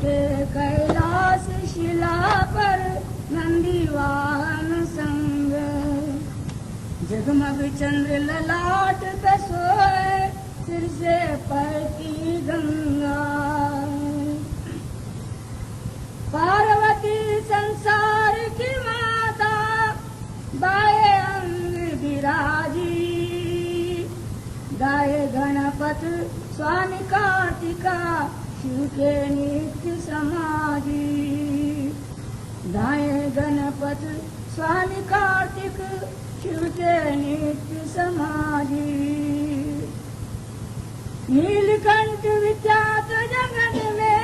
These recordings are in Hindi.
बैठे कैलाश शिला पर नंदी वाहन संग, जगमग चंद्र ललाट पे सोए सिर से पड़ती गंगा। पार्वती संसार की माता बाएं अंग विराजी, गाये गणपत स्वामी कार्तिका शिव के नित्य समाधि। गाये गणपत स्वामी कार्तिक शिव के नित्य समाधि। नीलकंठ विख्यात जगत में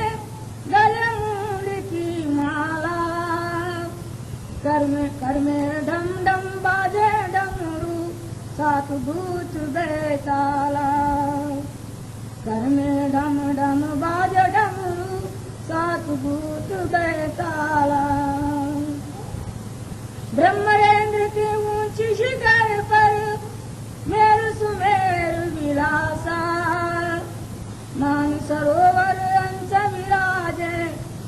गले मूल की माला, कर में डम डम बाजे डमरू सात भूत बेताला। कर में डम डम बाजे डमरू सात भूत बेताला। ब्रह्मरेंद्र के ऊंची शिखर पर मेरु सुमेरु विलासा, मान सरोवर अंश विराजे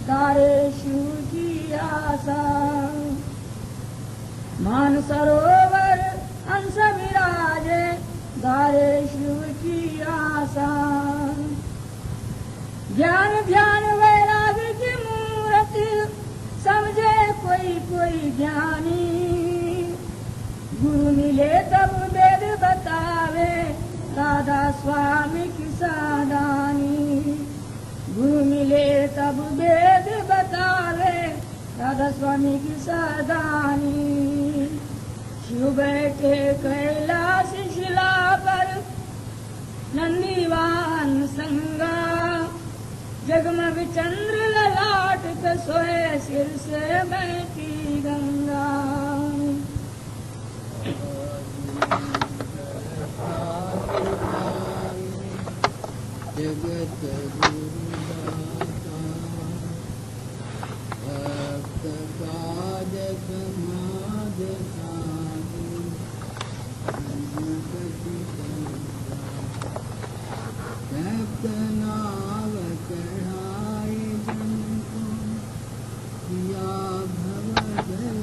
तारे शिव की आशा। मान सरोवर अंश विराजे तारे शिव की आशा। ज्ञान ध्यान वैराग्य की मूर्ति समझे कोई ज्ञानी, गुरु मिले तब वेद बतावे राधा स्वामी की सादानी। गुरु मिले तब वेद बतावे राधा स्वामी की सादानी। शिव बैठे कैलाश शिला पर नंदी वाहन संगा, जगमग चंद्र ललाट पे सोए सिर से बहती गंगा। जगत गुरुदाता भक्त काज समाज साधु, भक्त नाव चढ़ाए जन को किया भव जय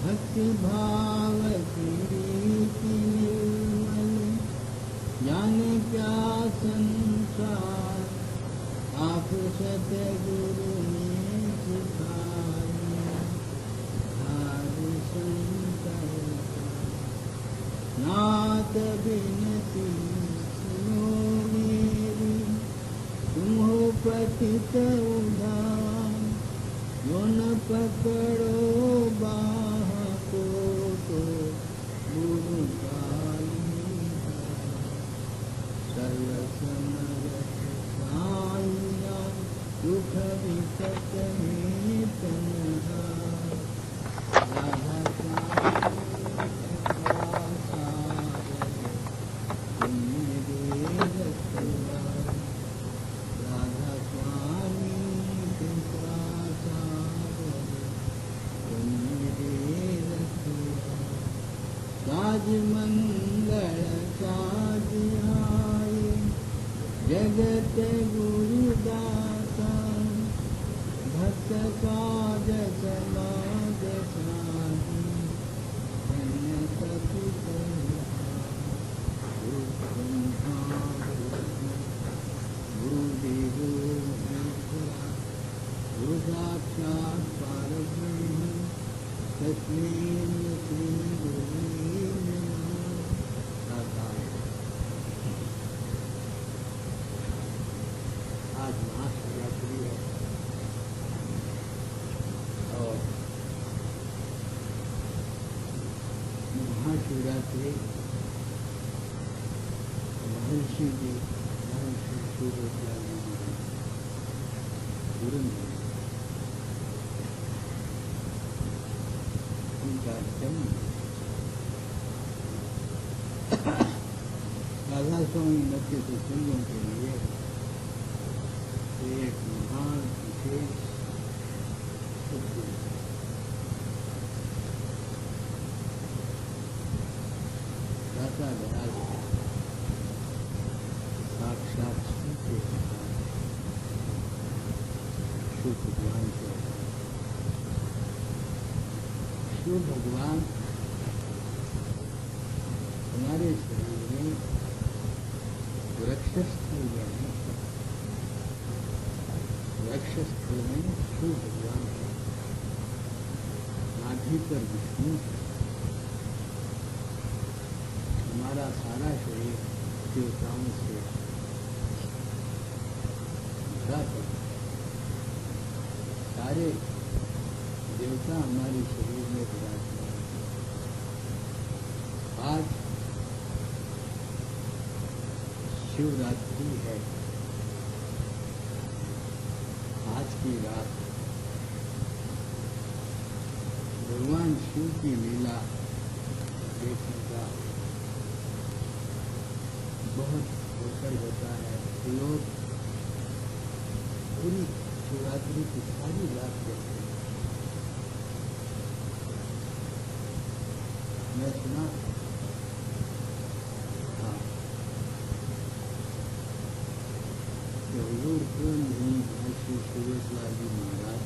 भक्ति भाव की निर्मल, जाने क्या संसार आप सतगुरु ने सिखाई। हरि शंकर नाथ बिनती सुनो मेरी, तुम हो पतित उद्धार, जो न पकड़ो बाह को तो गुरु काली। सर्व समरथ साईया दुख विकट में तन्हार। राधा मंगल साधियाए जगत गुरुदाता, भक्त काज समाज साधु, धन्य सतु गुरुदेव गुरु साक्षात् परब्रह्म तस्मै श्री गुरुवे आज महाशिवरात्रि है और महाशिवरात्रि महर्षि जी महर्षि सूर्यदयाल जी गुरु उनका जन्म राधा स्वामी नृत्य के सिंगों के लिए एक महान विशेष ऐसा दयाल है, साक्षात शिव के अवतार है, शिव भगवान के अवतार। शिव भगवान हमारे शरीर में वृक्षस्थल में है, वृक्षस्थल में शिव भगवान है, नाभि पर विष्णु है। हमारा सारा शरीर देवताओं से भरा पड़ा, सारे देवता हमारे शरीर में विराजमान हैं। आज शिवरात्रि है, आज की रात भगवान शिव की लीला देखने का बहुत अवसर होता है। लोग पूरी शिवरात्रि की सारी रात देखते हैं। मैं सुना हाँ कि हुजूर पूर्ण ही महर्षि सुरेशलाल जी महाराज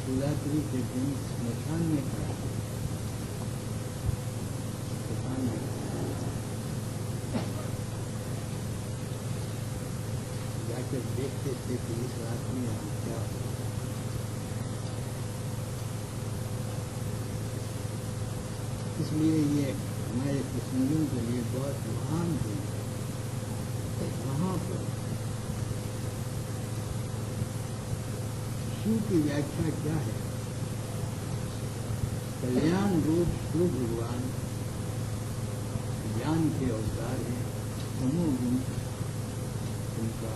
शिवरात्रि के दिन स्मशान में खड़ा, स्मशान में जाकर देखते थे कि इस रात में यहाँ क्या हो। इसलिए ये हमारे प्रसंगों के लिए बहुत महान दिन है। वहाँ पर शिव की व्याख्या क्या है? कल्याण रूप शिव भगवान ज्ञान के अवतार हैं, तमोगुण उनका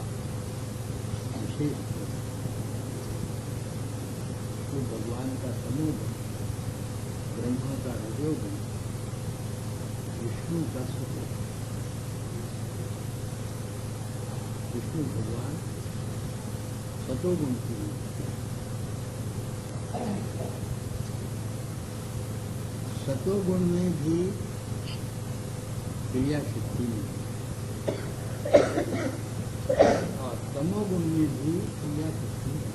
विशेष है। शिव भगवान का तमोगुण, ब्रह्मा का रजोगुण, विष्णु का सतोगुण। विष्णु भगवान सतोगुण की सतोगुण में भी क्रिया शक्ति नहीं है और तमोगुण में भी क्रिया शक्ति नहीं है।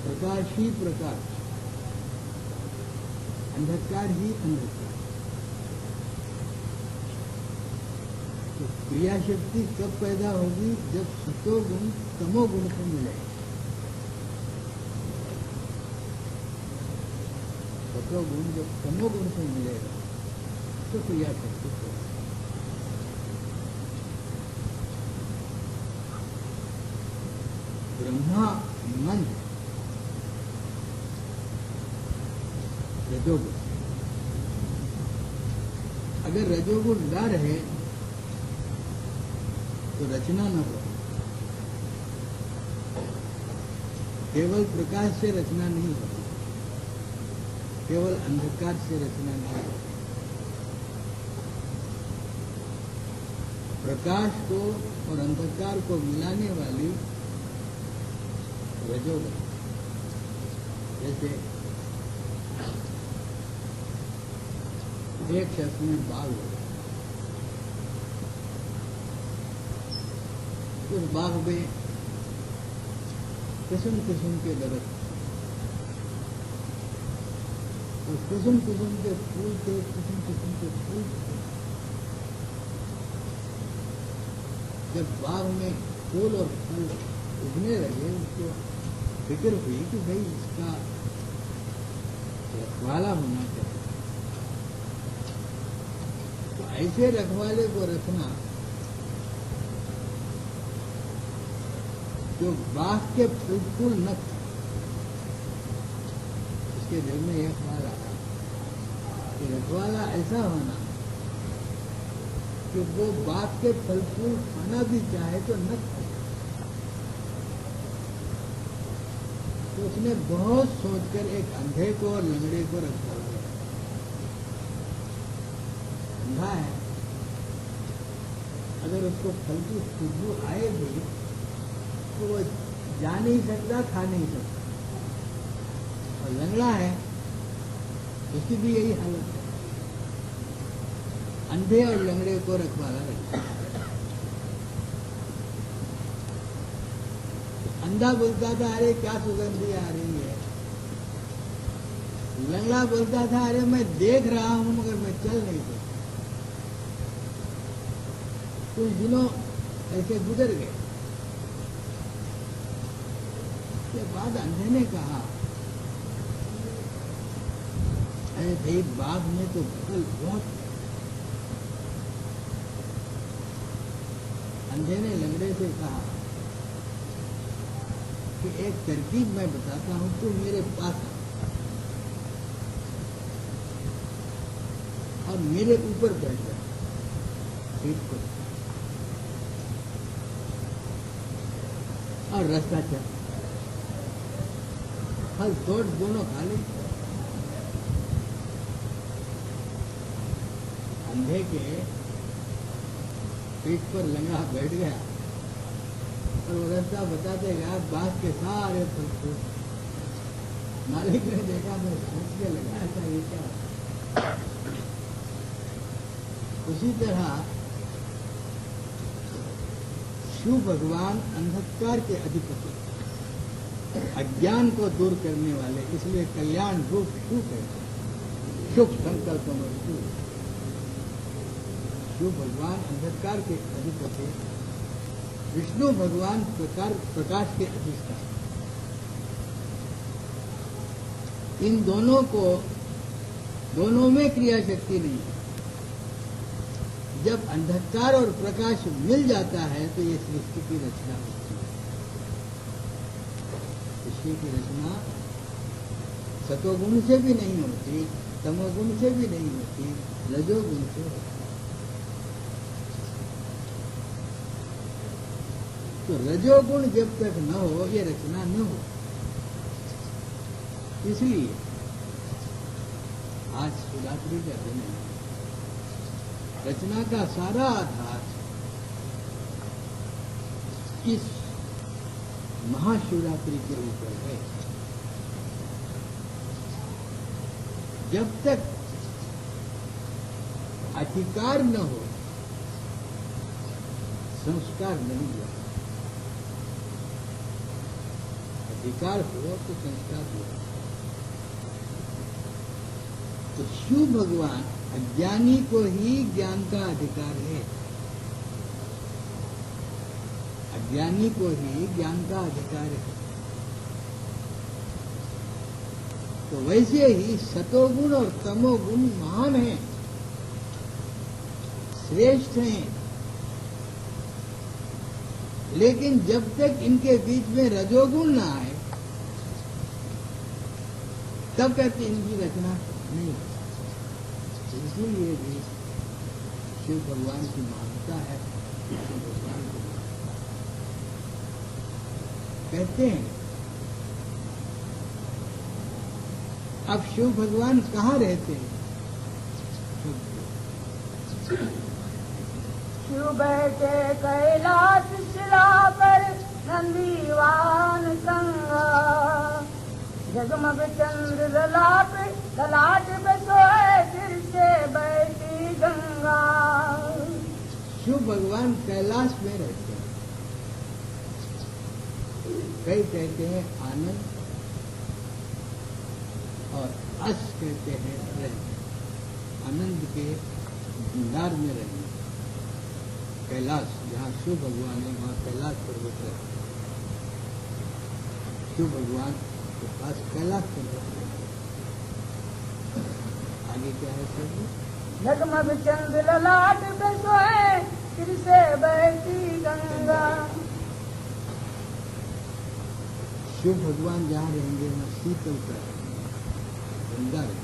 प्रकाश ही प्रकाश, अंधकार ही अंधकार। तो क्रिया शक्ति कब पैदा होगी? जब सतोगुण तमोगुण को मिलेगा। सतोगुण जब तमोगुण से मिलेगा तो क्रिया शक्ति होगी। ब्रह्मा मन है, रजोगुण। अगर रजोगुण न रहे तो रचना न हो। केवल प्रकाश से रचना नहीं होती, केवल अंधकार से रचना नहीं होती। प्रकाश को और अंधकार को मिलाने वाली रजोगुण। जैसे एक शख्स में बाग हो, उस बाग में किस्म किस्म के दरख्त और किस्म किस्म के फूल थे, किस्म किस्म के फूल थे। जब बाग में फूल और फल उगने लगे, उसको फिक्र हुई कि भाई इसका रखवाला होना चाहिए। तो ऐसे रखवाले को रखना जो बाग के बिल्कुल न था। उसके दिल में यह ख्याल आया कि रखवाला ऐसा होना कि वो बाग के फल फूल खाना भी चाहे तो न खाए। तो उसने बहुत सोचकर एक अंधे को और लंगड़े को रखवाला लगाया। अंधा है, अगर उसको फल की खुशबू आएगी तो वो जा नहीं सकता, खा नहीं सकता। और लंगड़ा है, उसकी भी यही हालत है। अंधे और लंगड़े को रखवाला रखता है। अंधा बोलता था अरे क्या सुगंधी आ रही है, लंगड़ा बोलता था अरे मैं देख रहा हूं मगर मैं चल नहीं सकता। कुछ दिनों ऐसे गुजर गए। उसके बाद अंधे ने कहा अरे भाई बाग में तो फल बहुत है। अंधे ने लंगड़े से कहा कि एक तरकीब मैं बताता हूं, तू मेरे पास आ और मेरे ऊपर बैठ जा, पीठ पर, और रास्ता चल, फल तोड़ दोनों खा ले। अंधे के पीठ पर लंगड़ा बैठ गया और वो रास्ता बताते गया, बाग के सारे फल फूल। मालिक ने देखा, मैं सोचने लगा था ये क्या। उसी तरह शिव भगवान अंधकार के अधिपति, अज्ञान को दूर करने वाले, इसलिए कल्याण रूप शिव कहते हैं। शुभ संकल्प मस्तु। शिव भगवान अंधकार के अधिपति, विष्णु भगवान प्रकाश के अधिष्ठान। इन दोनों में क्रिया शक्ति नहीं है। जब अंधकार और प्रकाश मिल जाता है तो ये सृष्टि की रचना होती है। सृष्टि की रचना सतोगुण से भी नहीं होती, तमोगुण से भी नहीं होती, रजोगुण से होती। तो रजोगुण जब तक न हो ये रचना न हो। इसलिए आज शिवरात्रि का दिन है। रचना का सारा आधार इस महाशिवरात्रि के ऊपर है। जब तक अधिकार न हो, संस्कार नहीं हुआ। अधिकार हो तो संस्कार हुआ। तो शिव भगवान अज्ञानी को ही ज्ञान का अधिकार है। अज्ञानी को ही ज्ञान का अधिकार है। तो वैसे ही सतोगुण और तमोगुण महान हैं, श्रेष्ठ हैं। लेकिन जब तक इनके बीच में रजोगुण ना आए तब तक इनकी रचना नहीं। इसीलिए भी शिव भगवान की महानता है। शिव भगवान को कहते हैं। अब शिव भगवान कहाँ रहते हैं? शिव बैठे कैलाश शिला पर, नंदीवान संगा, जगमग चंद्र ललाट पे सोए, सिर से बहती गंगा। शिव भगवान कैलाश में रहते हैं। कई कहते हैं आनंद और अस कहते हैं रहना। आनंद के भंडार में रहना। कैलाश, जहाँ शिव भगवान है वहाँ कैलाश पर्वत है। शिव भगवान के पास कैलाश पर्वत है। आगे क्या है सर? जगमग चंद्र ललाट पे सोए, सिर से बहती गंगा। शिव भगवान जहाँ रहेंगे वहाँ शीतल का गंगा रहे,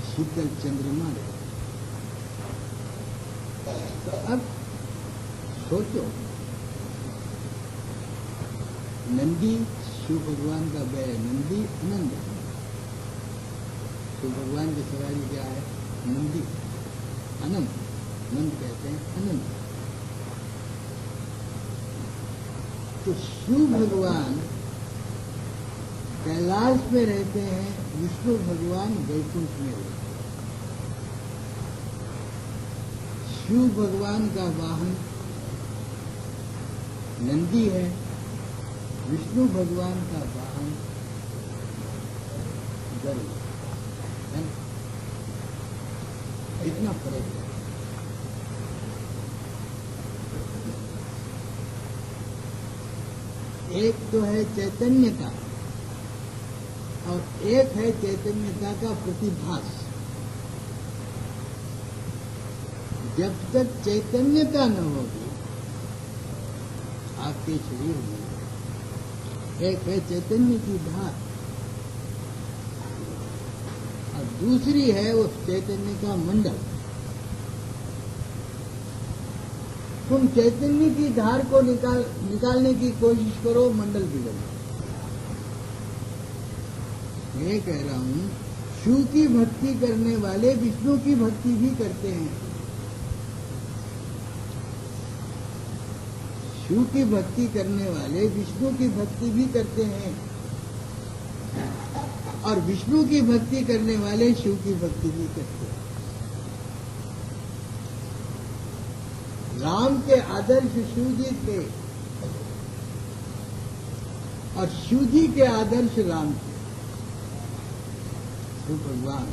शीतल चंद्रमा रहे। तो अब सोचो, नंदी शिव भगवान का बैल, नंदी आनंद है। शिव भगवान की सवारी क्या है? नंदी, अनंत। नंद कहते हैं अनंत। तो शिव भगवान कैलाश में रहते हैं, विष्णु भगवान वैकुंठ में रहते हैं। शिव भगवान का वाहन नंदी है, विष्णु भगवान का वाहन गरुड़ है। इतना फर्क है। एक तो है चैतन्यता और एक है चैतन्यता का प्रतिभास। जब तक चैतन्यता न होगी आपके शरीर में, एक है चैतन्य की धार और दूसरी है उस चैतन्य का मंडल। तुम चैतन्य की धार को निकालने की कोशिश करो, मंडल बिगड़ जाए। मैं कह रहा हूं, शिव की भक्ति करने वाले विष्णु की भक्ति भी करते हैं। शिव की भक्ति करने वाले विष्णु की भक्ति भी करते हैं और विष्णु की भक्ति करने वाले शिव की भक्ति भी करते हैं। राम के आदर्श शिव जी थे और शिव जी के आदर्श राम थे। शिव भगवान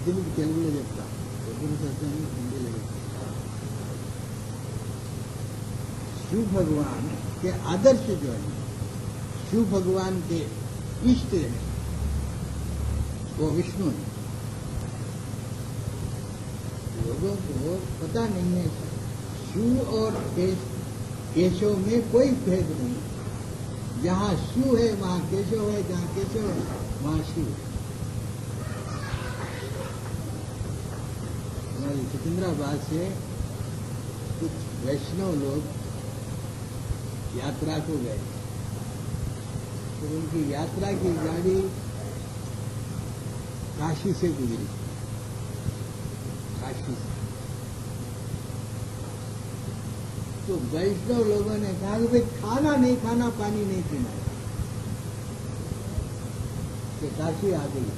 दिन तेलुगु చెప్తా ఎప్పుడు సత్యాన్ని हिंदी लगे। शिव भगवान के आदर्श जो है, शिव भगवान के इष्ट है, वो विष्णु है। लोगों को पता नहीं है शिव और केशव में कोई भेद नहीं। जहाँ शिव है वहाँ केशव है, जहाँ केशव है वहाँ शिव है। हमारी सिकंदराबाद से कुछ वैष्णव लोग यात्रा को गए, तो उनकी यात्रा की गाड़ी काशी से गुजरी, काशी से। तो वैष्णव लोगों ने कहा कि भाई खाना नहीं खाना, पानी नहीं पीना है। तो काशी आ गई।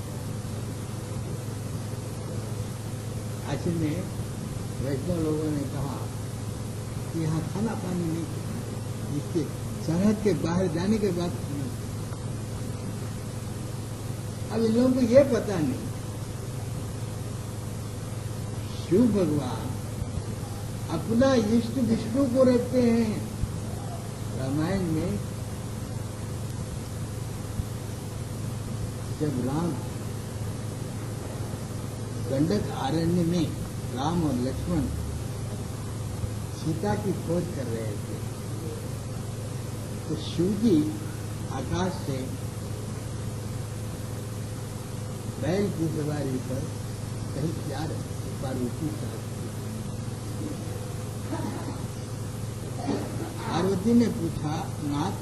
काशी में वैष्णव लोगों ने कहा कि यहाँ खाना पानी नहीं पीना, इसके सरहद के बाहर जाने के बाद खाना। अब इन लोगों को ये पता नहीं, शिव भगवान अपना इष्ट विष्णु को रखते हैं। रामायण में जब राम गंडक आरण्य में राम और लक्ष्मण सीता की खोज कर रहे थे, तो शिव जी आकाश से बैल की सवारी पर कहीं जा रहे, पार्वती साथ। पार्वती ने पूछा, नाथ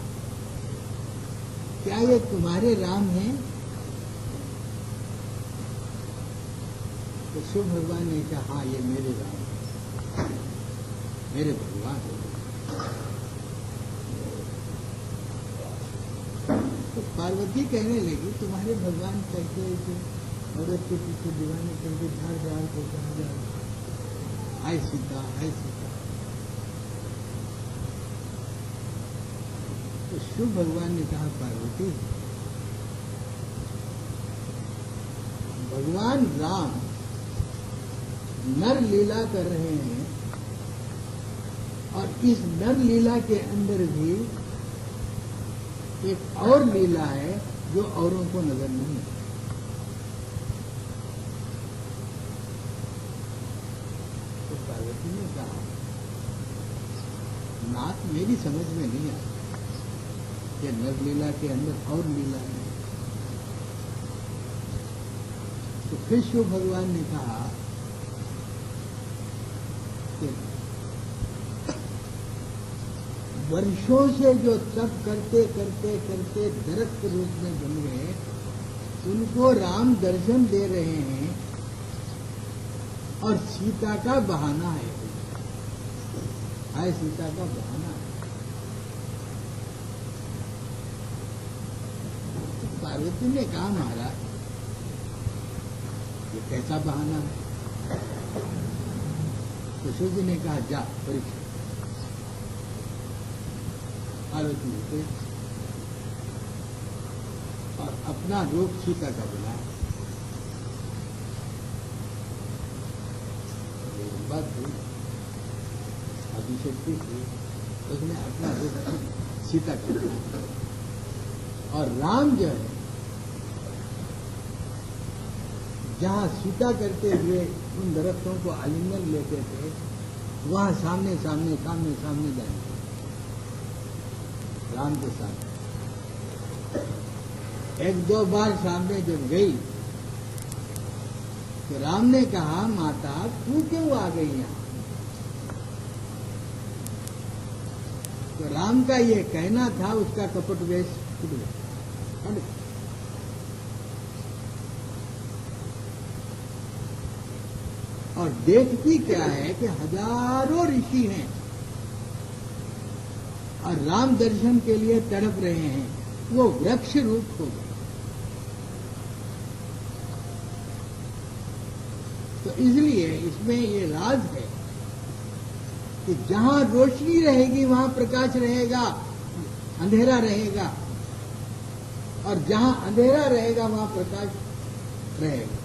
क्या ये तुम्हारे राम हैं? तो शिव भगवान ने कहा, हाँ ये मेरे राम हैं, मेरे भगवान हैं। तो पार्वती कहने लगी, तुम्हारे भगवान कैसे ऐसे औरत के पीछे दीवाने करके झाड़ झाड़ को कहा जा रहा, हाय सीता, हाय सीता। तो शिव भगवान ने कहा, पार्वती भगवान राम नर लीला कर रहे हैं और इस नर लीला के अंदर भी एक और लीला है जो औरों को नजर नहीं है। तो पार्वती ने कहा, नाथ मेरी समझ में नहीं आती कि नर लीला के अंदर और लीला है। तो फिर शिव भगवान ने कहा कि वर्षों से जो तप करते करते करते दरख्त रूप में बन गए, उनको राम दर्शन दे रहे हैं और सीता का बहाना है, हाय सीता का बहाना है। पार्वती ने कहा महाराज ये कैसा बहाना है? तो शिव जी ने कहा जा परीक्षा। पार्वती ने परीक्षा और अपना रूप सीता का बनाया। बात हुई अभिशक्ति थी, उसने अपना रूप सीता का बनाया। और राम जो है जहां सीता करते हुए उन दरख्तों को आलिंगन लेते थे, वहां सामने सामने सामने सामने जाएंगे राम के साथ। एक दो बार सामने जब गई तो राम ने कहा माता तू क्यों आ गई यहां? तो राम का ये कहना था, उसका कपट वेश छूट गया। और देखती क्या है कि हजारों ऋषि हैं और राम दर्शन के लिए तड़प रहे हैं, वो वृक्ष रूप हो गए। तो इसलिए इसमें ये राज है कि जहां रोशनी रहेगी वहां प्रकाश रहेगा, अंधेरा रहेगा, और जहां अंधेरा रहेगा वहां प्रकाश रहेगा।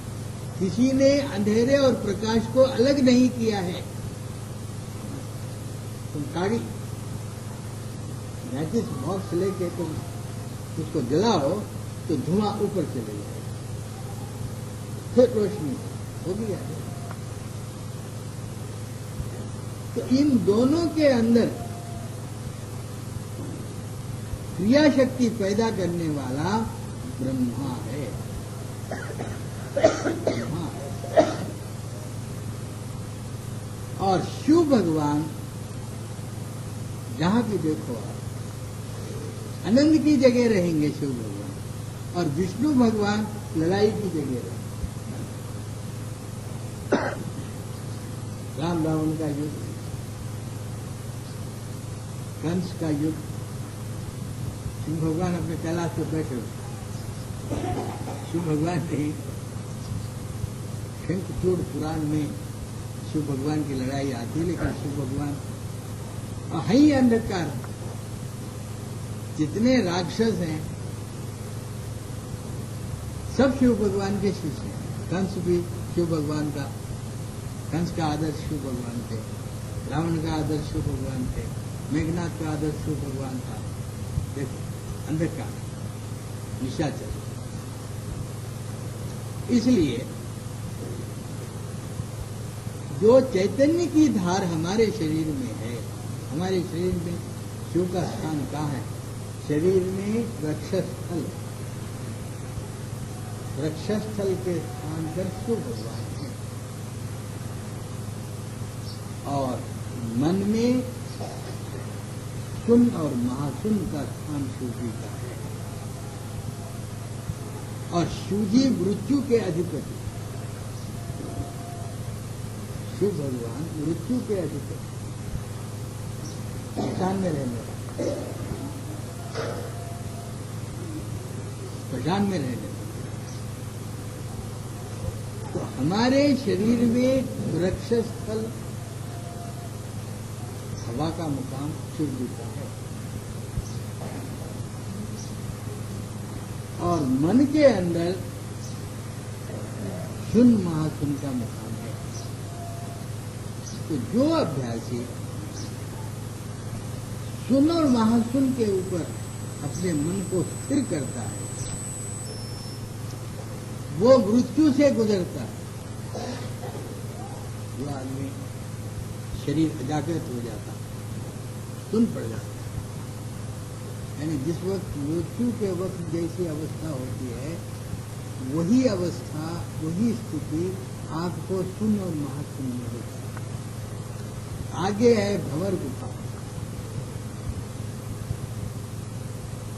किसी ने अंधेरे और प्रकाश को अलग नहीं किया है। तुम कागज मैचिस बॉक्स लेके तुम उसको जलाओ तो धुआं ऊपर चले जाएगा, फिर रोशनी हो गया। तो इन दोनों के अंदर क्रिया शक्ति पैदा करने वाला ब्रह्मा है। और शिव भगवान जहां भी देखो आप आनंद की जगह रहेंगे शिव भगवान, और विष्णु भगवान लड़ाई की जगह रहेंगे। राम रावण का युद्ध, कंस का युद्ध, शिव भगवान अपने कैलाश पर बैठे। शिव भगवान ने शंखचूड़ पुराण में शिव भगवान की लड़ाई आती है, लेकिन शिव भगवान अहि अंधकार, जितने राक्षस हैं सब शिव भगवान के शिष्य हैं। कंस भी शिव भगवान का, कंस का आदर्श शिव भगवान थे, रावण का आदर्श शिव भगवान थे, मेघनाथ का आदर्श शिव भगवान था। देखो अंधकार, निशाचर। इसलिए जो चैतन्य की धार हमारे शरीर में है, हमारे शरीर में शिव का स्थान कहाँ है? शरीर में वक्षस्थल, वक्षस्थल के स्थान पर शिव भगवान है। और मन में सुन और महासुन का स्थान शिव जी का है। और शिव जी मृत्यु के अधिपति, शिव भगवान मृत्यु के अधिपति, स्मशान में रहने वाले, स्मशान में रहने वाले। तो हमारे शरीर में वृक्षस्थल, हवा का मुकाम शिव जी का है। और मन के अंदर सुन महासुन का मुकाम है। तो जो अभ्यासी सुन और महासुन के ऊपर अपने मन को स्थिर करता है, वो मृत्यु से गुजरता है। जो आदमी शरीर अजागृत हो जाता, सुन पड़ जाता, यानी जिस वक्त मृत्यु के वक्त जैसी अवस्था होती है, वही अवस्था, वही स्थिति आपको सुन और महासुन में होती है। आगे है भंवर गुफा,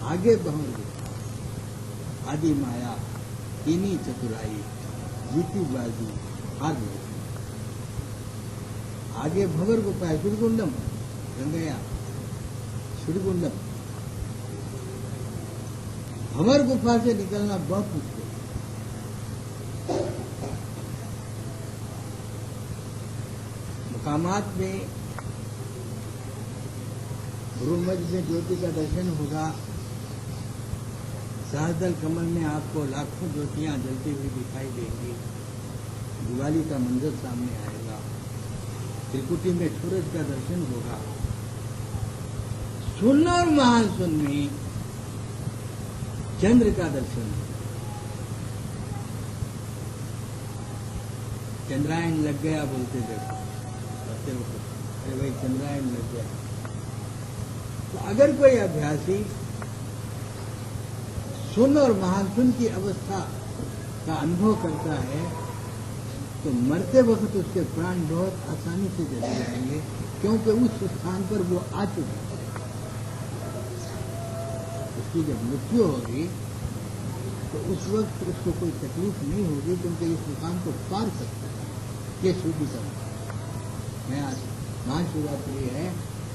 आगे भंवर गुफा, आदि माया, कीनी चतुराई, जीती बाजी, हार में। आगे भंवर गुफा है, सुरगुंडम, गंगया, सुरगुंडम। भंवर गुफा से निकलना बहुत मुश्किल है। मकामात में गुरुमज में ज्योति का दर्शन होगा। सहस्रदल कमल में आपको लाखों ज्योतियां जलती हुई दिखाई देंगी। दिवाली का मंजर सामने आएगा। त्रिकुटी में सूरज का दर्शन होगा। शून्य और महाशून्य में चंद्र का दर्शन होगा। चंद्रायन लग गया बोलते देखो, अरे भाई चंद्रायन लग गया। तो अगर कोई अभ्यासी शून्य और महाशून्य की अवस्था का अनुभव करता है तो मरते वक्त उसके प्राण बहुत आसानी से चले जाएंगे, क्योंकि उस स्थान पर वो आ चुका है। उसकी जब मृत्यु होगी तो उस वक्त उसको कोई तकलीफ नहीं होगी, क्योंकि इस मुकाम को पार सकता है। ये शिव की तरह मैं आज महाशिवरात्रि है,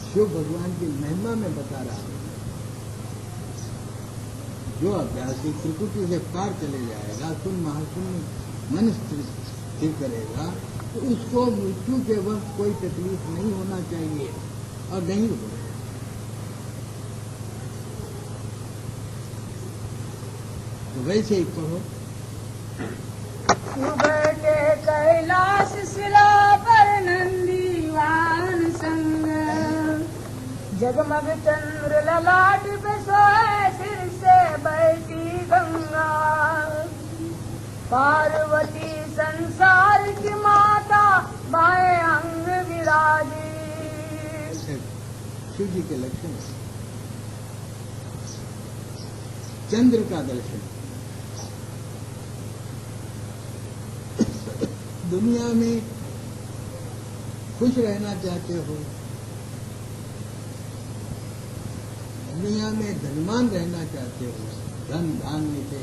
शिव भगवान की महिमा में बता रहा हूं। जो अभ्यासी त्रिकुटी से पार चले जाएगा, शून्य महाशून्य मन स्थिर करेगा, तो उसको मृत्यु के वक्त कोई तकलीफ नहीं होना चाहिए और नहीं होगा। तो वैसे ही कहो, बैठे कैलाश शिला पर नंदीवान संग, जगमग चंद्र ललाट पे सोए सिर से बहती गंगा। पार्वती संसार की माता बाएं अंग विराजी। शिव जी के लक्षण चंद्र का दर्शन। दुनिया में खुश रहना चाहते हो, दुनिया में धनवान रहना चाहते हो, धन धान्य से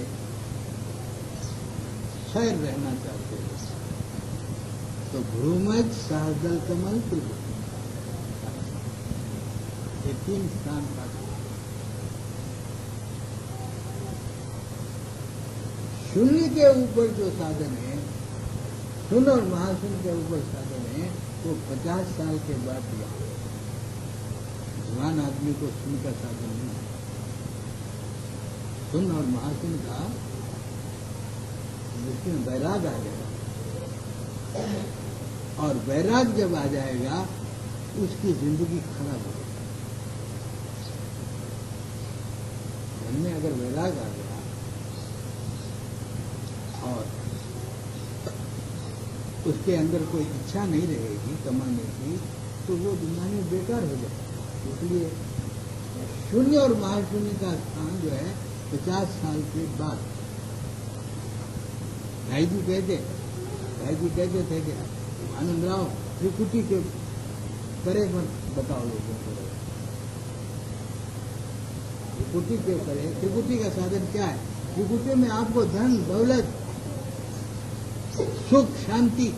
खैर रहना चाहते हो, तो गुरुमज सहस्रदल कमल त्रिकुटी, ये 3 स्थान का शून्य के ऊपर जो साधन है, शून्य और महाशून्य के ऊपर साधन है, वो 50 साल के बाद हुआ। जवान आदमी को शून्य का साधन नहीं है। शून्य और महाशून्य का जिसमें वैराग आ जाएगा, और वैराग जब आ जाएगा उसकी जिंदगी खराब हो जाएगी। मन में अगर वैराग आ गया और उसके अंदर कोई इच्छा नहीं रहेगी कमाने की, तो वो दुनिया में बेकार हो जाएगा। इसलिए शून्य और महाशून्य का स्थान जो है 50 साल के बाद। भाई जी कहते थे कि आनंदराव त्रिकुटी के करे मत बताओ लोगों को। त्रिकुटी के करे, त्रिकुटी का साधन क्या है? त्रिकुटी में आपको धन दौलत सुख शांति,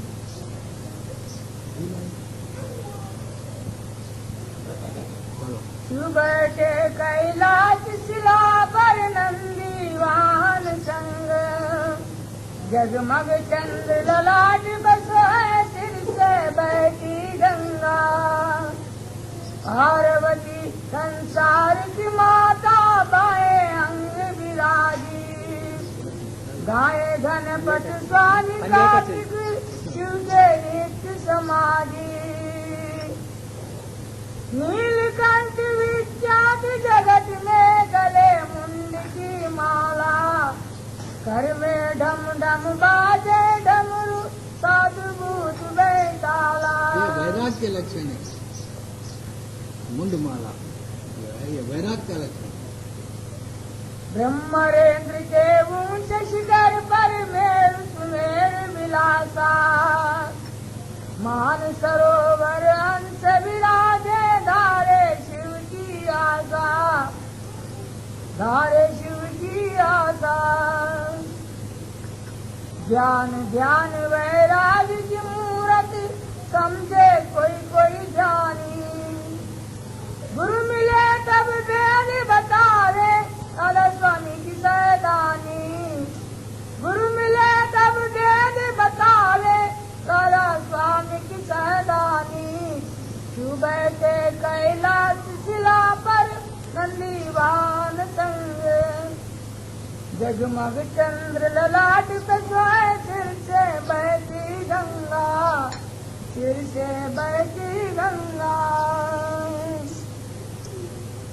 बैठे कैलाश शिला पर नंदीवान संग, जगमग चंद्र ललाट बसोए सिर से बहती गंगा। पार्वती संसार की माता बाएं अंग विराजी, गाये घनपट स्वामी कार्तिक शिव के नित्य समाधि। नीलकंठ विख्यात जगत में गले मुंड की माला, घर में ढम ढम बाजे डमरू साधु भूत बैताला। ये वैराग के लक्षण है। मुंडमाला जो है ये वैराग का लक्षण है। ब्रह्मरेंद्र के ऊंच शिखर पर मेर सुमेर विलासा, मान सरोवर हंस विराजे धारे शिव की आशा, धारे शिव की आशा। ज्ञान ध्यान वैराग की मूरत समझे कोई कोई ज्ञानी, गुरु मिले तब वेद बतावे, अल स्वामी की बैठे कैलाश शिला पर नंदीवान संग। जगमग चंद्र ललाट पे सोए, सिर से बहती गंगा, सिर से बहती गंगा।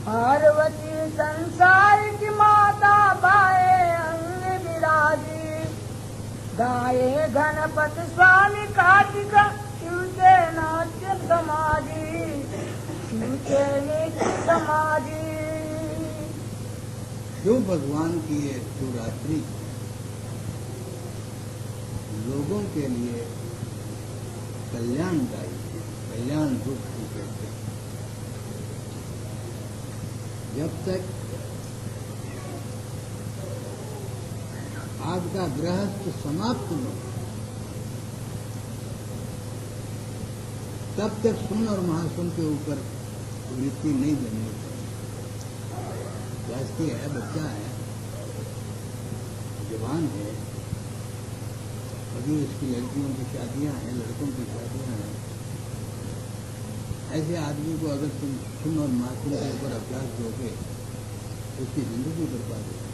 पार्वती संसार की माता पाए अंग विराजी, गाये गणपति स्वामी कार्तिक, शिव के नाट्य समाधि, शिव के नित्य समाधि। शिव भगवान की ये शिवरात्रि लोगों के लिए कल्याणदायी है, कल्याण रूप की कहते हैं। जब तक आपका गृहस्थ समाप्त न हो, तब तक सुन और महासुन के ऊपर वृत्ति नहीं बननी चाहिए। जाती है, बच्चा है, जवान है, अभी उसकी लड़कियों की शादियां हैं, लड़कों की शादियां हैं। ऐसे आदमी को अगर तुम सुन और मासूम के ऊपर अभ्यास दोगे तो उसकी जिंदगी बर्बाद होगी।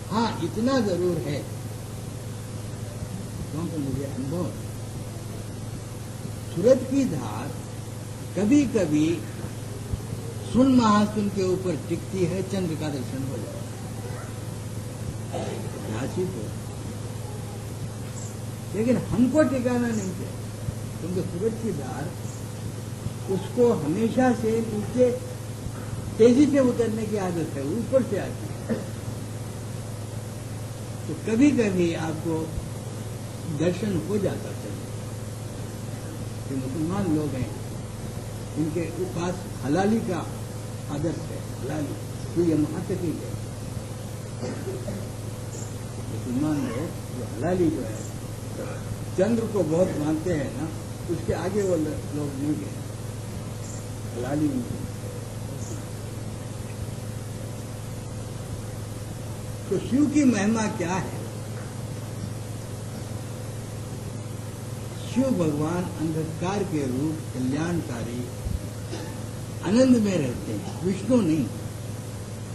हाँ, इतना जरूर है, क्योंकि मुझे अनुभव, सूरज की धार कभी कभी सुन महासुन के ऊपर टिकती है, चंद्र का दर्शन हो जाता है, अभ्यासित हो। लेकिन हमको टिकाना नहीं चाहिए, क्योंकि सूरज की धार उसको हमेशा से नीचे तेजी से उतरने की आदत है, ऊपर से आती है। तो कभी कभी आपको दर्शन हो जाता चंद्र। जो मुसलमान लोग हैं, इनके पास हलाली का आदर्श है, हलाली तो ये महत्व है। मुसलमान लोग जो हलाली जो है, चंद्र को बहुत मानते हैं ना, उसके आगे वो लोग नहीं गए, हलाली नहीं। तो शिव की महिमा क्या है? शिव भगवान अंधकार के रूप कल्याणकारी आनंद में रहते हैं, विष्णु नहीं।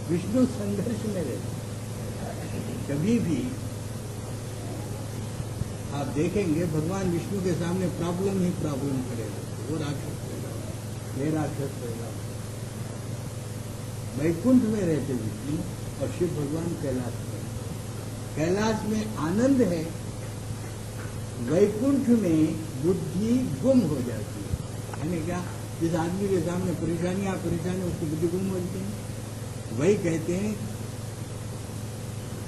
विष्णु संघर्ष में रहते हैं। कभी भी आप देखेंगे भगवान विष्णु के सामने प्रॉब्लम ही प्रॉब्लम करेगा, वो राक्षस होगा, ये राक्षस होगा। वैकुंठ में रहते विष्णु और शिव भगवान कैलाश में। कैलाश में आनंद है, वैकुंठ में बुद्धि गुम हो जाती है। यानी क्या? जिस आदमी के सामने परेशानी उसकी बुद्धि गुम हो जाती है, वही कहते हैं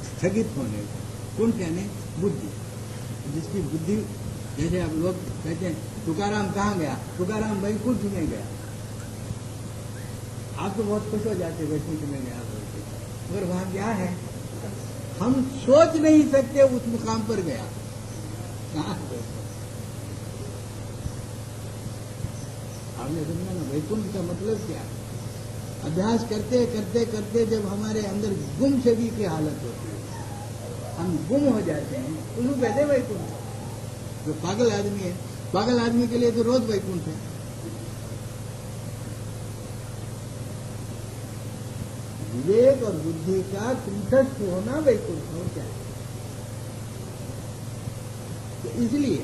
स्थगित होने को। कुंठ यानी बुद्धि, जिसकी बुद्धि, जैसे आप लोग कहते हैं तुकाराम कहाँ गया? तुकाराम वैकुंठ में गया। आप तो बहुत खुश हो जाते वैकुंठ में गया बोलते, मगर वहां क्या है? हम सोच नहीं सकते उस मुकाम पर गया। कहाँ? आपने समझा ना, वैकुंठ का मतलब क्या है? अभ्यास करते करते करते जब हमारे अंदर गुम छवि की हालत होती है, हम गुम हो जाते हैं, उसको कहते हैं वैकुंठ। जो पागल आदमी है, पागल आदमी के लिए तो रोज वैकुंठ है। विवेक और बुद्धि का कुंठस्थ होना वैकुंठ हो क्या है? तो इसलिए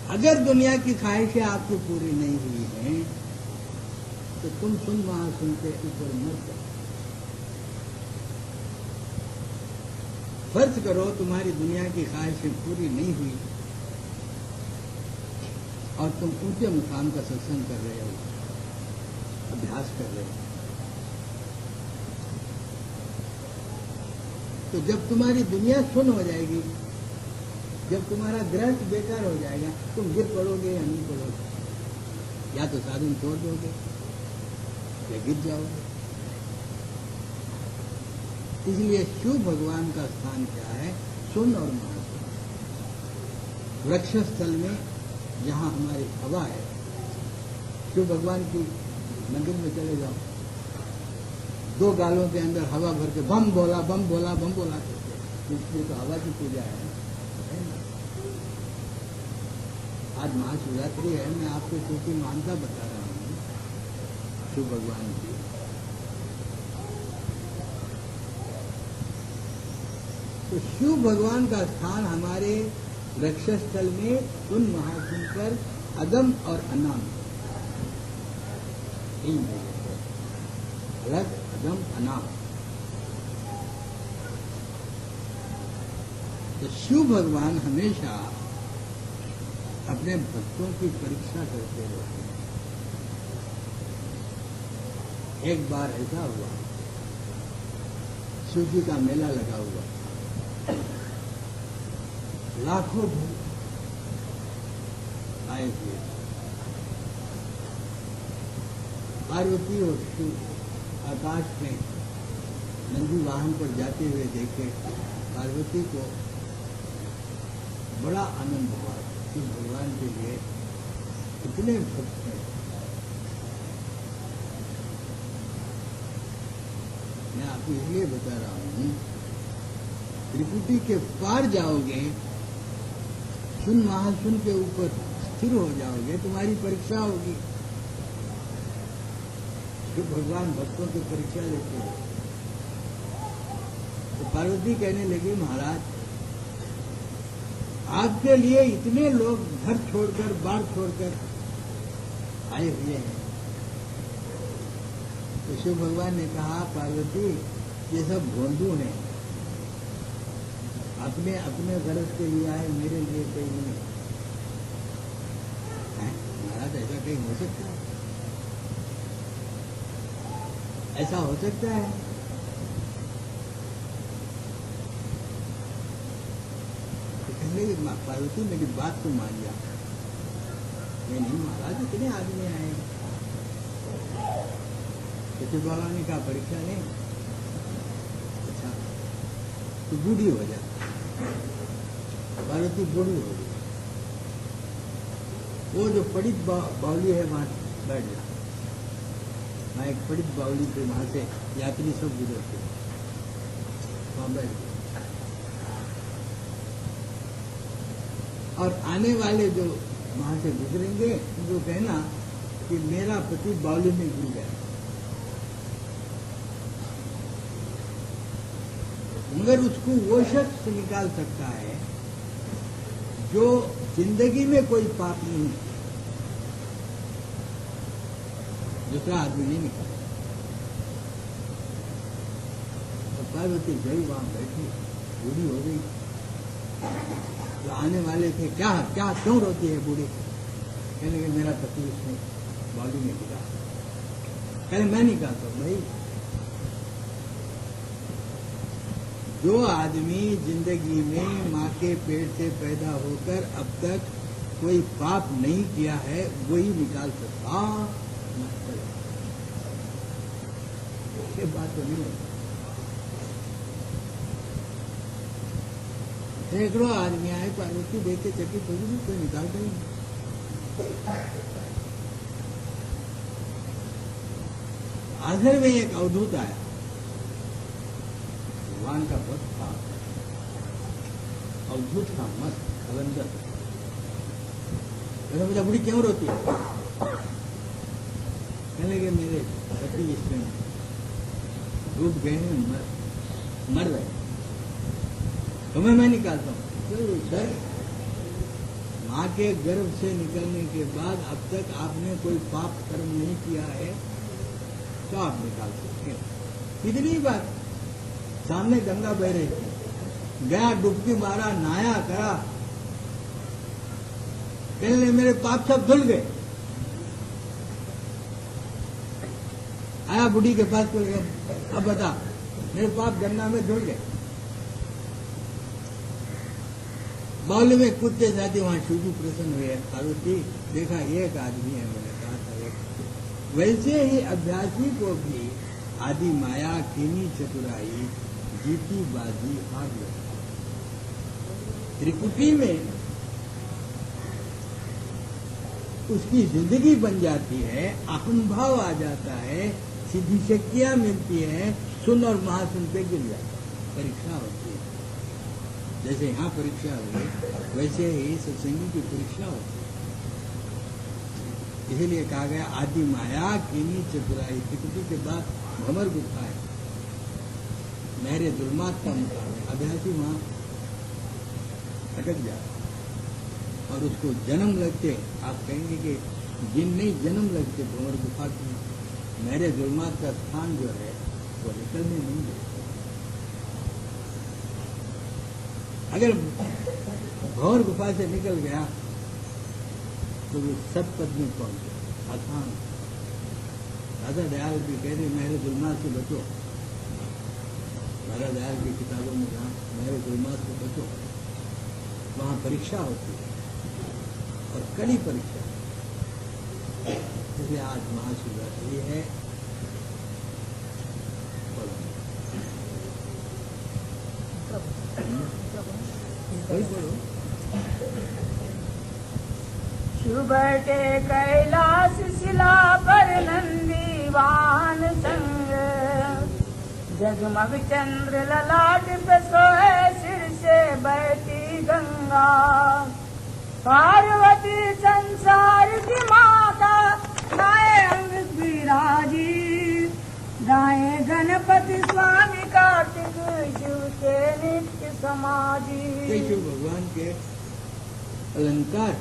अगर दुनिया की ख्वाहिशें आपकी पूरी नहीं हुई हैं, तो तुम सुन वहां सुनते ऊपर मत जाओ। फर्ज करो तुम्हारी दुनिया की ख्वाहिशें पूरी नहीं हुई और तुम ऊंचे मुकाम का सत्संग कर रहे हो, अभ्यास कर रहे हो, तो जब तुम्हारी दुनिया सुन हो जाएगी, जब तुम्हारा गृहस्थ बेकार हो जाएगा, तुम गिर पड़ोगे या नहीं पड़ोगे? या तो साधन छोड़ दोगे या गिर जाओगे। इसलिए शिव भगवान का स्थान क्या है? सुन और महासुन। वृक्ष स्थल में जहां हमारी हवा है, शिव भगवान की मंदिर में चले जाओ, 2 गालों के अंदर हवा भर के बम बोला बम बोला बम बोला करते, इसलिए तो हवा की पूजा है। आज महाशिवरात्रि है, मैं आपको छोटी मानता बता रहा हूँ शिव भगवान की। तो शिव भगवान का स्थान हमारे रक्षस्थल में उन महाशंकर अदम और अनाम, तीन जगह है, अलग, अदम, अनाम। तो शिव भगवान हमेशा अपने भक्तों की परीक्षा करते रहते हैं। एक बार ऐसा हुआ, शिव जी का मेला लगा हुआ, लाखों भक्त आए हुए। पार्वती और शिव आकाश में नंदी वाहन पर जाते हुए देखे। पार्वती को बड़ा आनंद हुआ, शिव भगवान के लिए कितने भक्त हैं। मैं आपको इसलिए बता रहा हूं, त्रिपुटी के पार जाओगे, सुन महासुन के ऊपर स्थिर हो जाओगे, तुम्हारी परीक्षा होगी। शिव भगवान भक्तों की परीक्षा लेते हैं। तो पार्वती कहने लगी, महाराज आपके लिए इतने लोग घर छोड़कर, बार छोड़कर आए हुए हैं। तो शिव भगवान ने कहा, पार्वती ये सब भोंदू हैं, अपने अपने गरज के लिए आए, मेरे लिए कोई नहीं है। महाराज ऐसा कहीं हो सकता है? ऐसा हो सकता है? तो कहने लगी, पार्वती मेरी बात तो मान जा। नहीं महाराज, इतने आदमी आए। तो शिव भगवान ने कहा, परीक्षा नहीं, अच्छा तो बूढ़ी हो जा। पार्वती बूढ़ी हो गई। वो जो पड़ित बावली है वहां बैठ जा। वहां एक पड़ित बावली पे, वहां से यात्री सब गुजरते, वहां बैठ गए। और आने वाले जो वहां से गुजरेंगे उनको कहना कि मेरा पति बावली में गिर गया। मगर उसको वो शख्स निकाल सकता है जो जिंदगी में कोई पाप नहीं, दूसरा आदमी नहीं निकाल। तो पार्वती गई, वहां बैठी, बूढ़ी हो गई। जो आने वाले थे, क्या क्या क्यों रोती है बूढ़ी? कहने लगे, मेरा पति उसने बावली में गिरा। कहने मैं निकालता हूं। भाई, जो आदमी जिंदगी में माँ के पेट से पैदा होकर अब तक कोई पाप नहीं किया है, वही निकाल सकता। ये बात तो नहीं है। सैकड़ों आदमी आए, पार्वती देख के चकित होगी, कोई निकालता ही नहीं। आखिर में एक अवधूत आया, भगवान का भक्त था, अवधूत था, मस्त कलंदर। मैंने पूछा, बूढ़ी क्यों रोती है? कहने लगे, मेरे पति इसमें डूब गए हैं, मर गए, तो मैं निकालता हूँ। सर, माँ के गर्भ से निकलने के बाद अब तक आपने कोई पाप कर्म नहीं किया है, तो आप निकाल सकते हैं। इतनी बात। सामने गंगा बह रही थी, गया, डुबकी मारा, नहाया, करा। कहने मेरे पाप सब धुल गए। आया बुढ़ी के पास, तो अब बता, मेरे पाप गंगा में धुल गए। बावली में कूदते जाते वहां शिवजी प्रसन्न हुए। पार्वती देखा, एक आदमी है, मैंने कहा था एक। वैसे ही अभ्यासी को भी आदि माया, कीनी चतुराई, जीती बाजी हार लगती। त्रिकुटी में उसकी जिंदगी बन जाती है, अहम भाव आ जाता है, सीधी शक्तियां मिलती हैं, सुन और महासुन पे गिर जाता है। परीक्षा होती है, जैसे यहाँ परीक्षा हुई, वैसे ही सत्संगी की परीक्षा होती है। इसीलिए कहा गया आदि माया कीनी चतुराई, प्रकृति के बाद भंवर गुफा है, मेरे जुल्मात का मुकाम है। अभ्यासी वहां अटक जाए और उसको जन्म लगते, आप कहेंगे कि जिन नहीं जन्म लगते भंवर गुफा की, मेरे जुल्मात का स्थान जो है वो निकलने नहीं देते। अगर भंवर गुफा से निकल गया तो वो सतपद में पहुंच गया, आसान। राजा दयाल भी कहते मेरे जुल्मात से बचो, राजा दयाल की किताबों में कहा मेरे जुल्मात से बचो। वहां परीक्षा होती है और कड़ी परीक्षा, इसलिए आज महाशिवरात्रि है। बोलो सुबह के कैलाश शिला पर नंदी वाहन संग, जगमग चंद्र ललाट पे सोए सिर से बहती गंगा। पार्वती संसार की माता दाएं अंग विराजी, दाएं गणपति स्वामी कार्तिक शिव के नित्य समाजी। शिव भगवान के अलंकार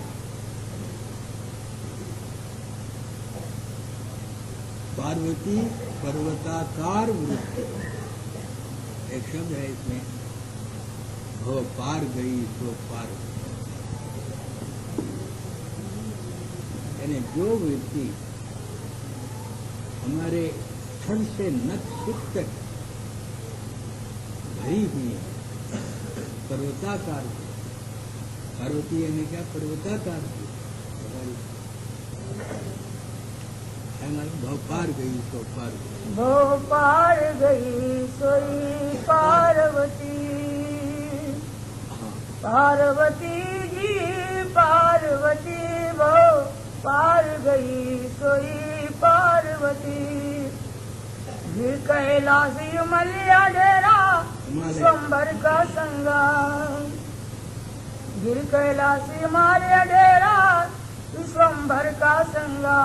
पार्वती पर्वताकार वृत्ति, एक शब्द है इसमें, हो पार गई तो पार, यानी जो वृत्ति हमारे क्षण से नख सुख तक भरी हुई है, पर्वताकार, पार्वती यानी क्या, पर्वताकार भव पार गई तो पार गई, भव पार गई सोई पार्वती। पार्वती जी पार्वती, भव पार गई सोई पार्वती। गिर कैलाश हिमालय डेरा स्वंबर का संगा, गिर कैलाश हिमालय डेरा स्वंबर का संगा।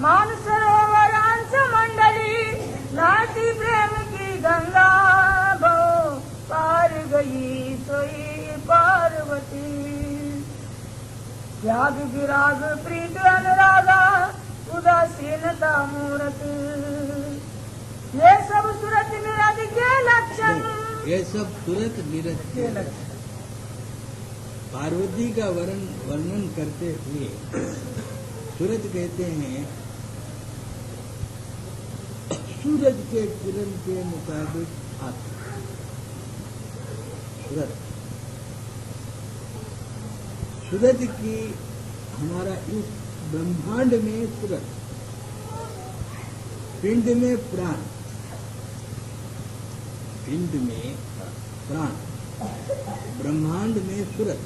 मानसरोवर हंस मंडली नाटी प्रेम की गंगा, भव पार गई सोई पार्वती। त्याग विराग प्रीत अनुरागा उदासीनता मूर्त, ये सब सूरत निरत के लक्षण, ये सब सूरत निरत के लक्षण। पार्वती का वर्णन करते हुए सूरत कहते हैं सूरज के किरण के मुताबिक आती सूरत। सूरज की हमारा इस ब्रह्मांड में सूरत, पिंड में प्राण, पिंड में प्राण, ब्रह्मांड में सूरत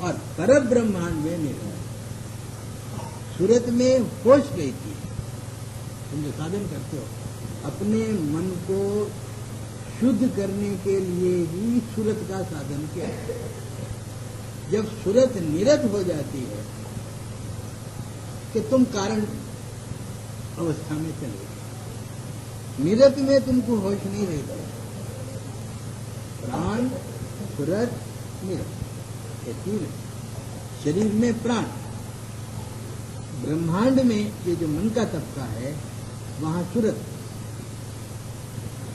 और पर ब्रह्मांड में निर्मल। सूरत में होश रहती है, तुम जो साधन करते हो अपने मन को शुद्ध करने के लिए ही सूरत का साधन किया। जब सूरत निरत हो जाती है कि तुम कारण अवस्था में चले, निरत में तुमको होश नहीं रहता। प्राण, सूरत, निरत, ये तीन। शरीर में प्राण, ब्रह्मांड में ये जो मन का तबका है वहां सूरत,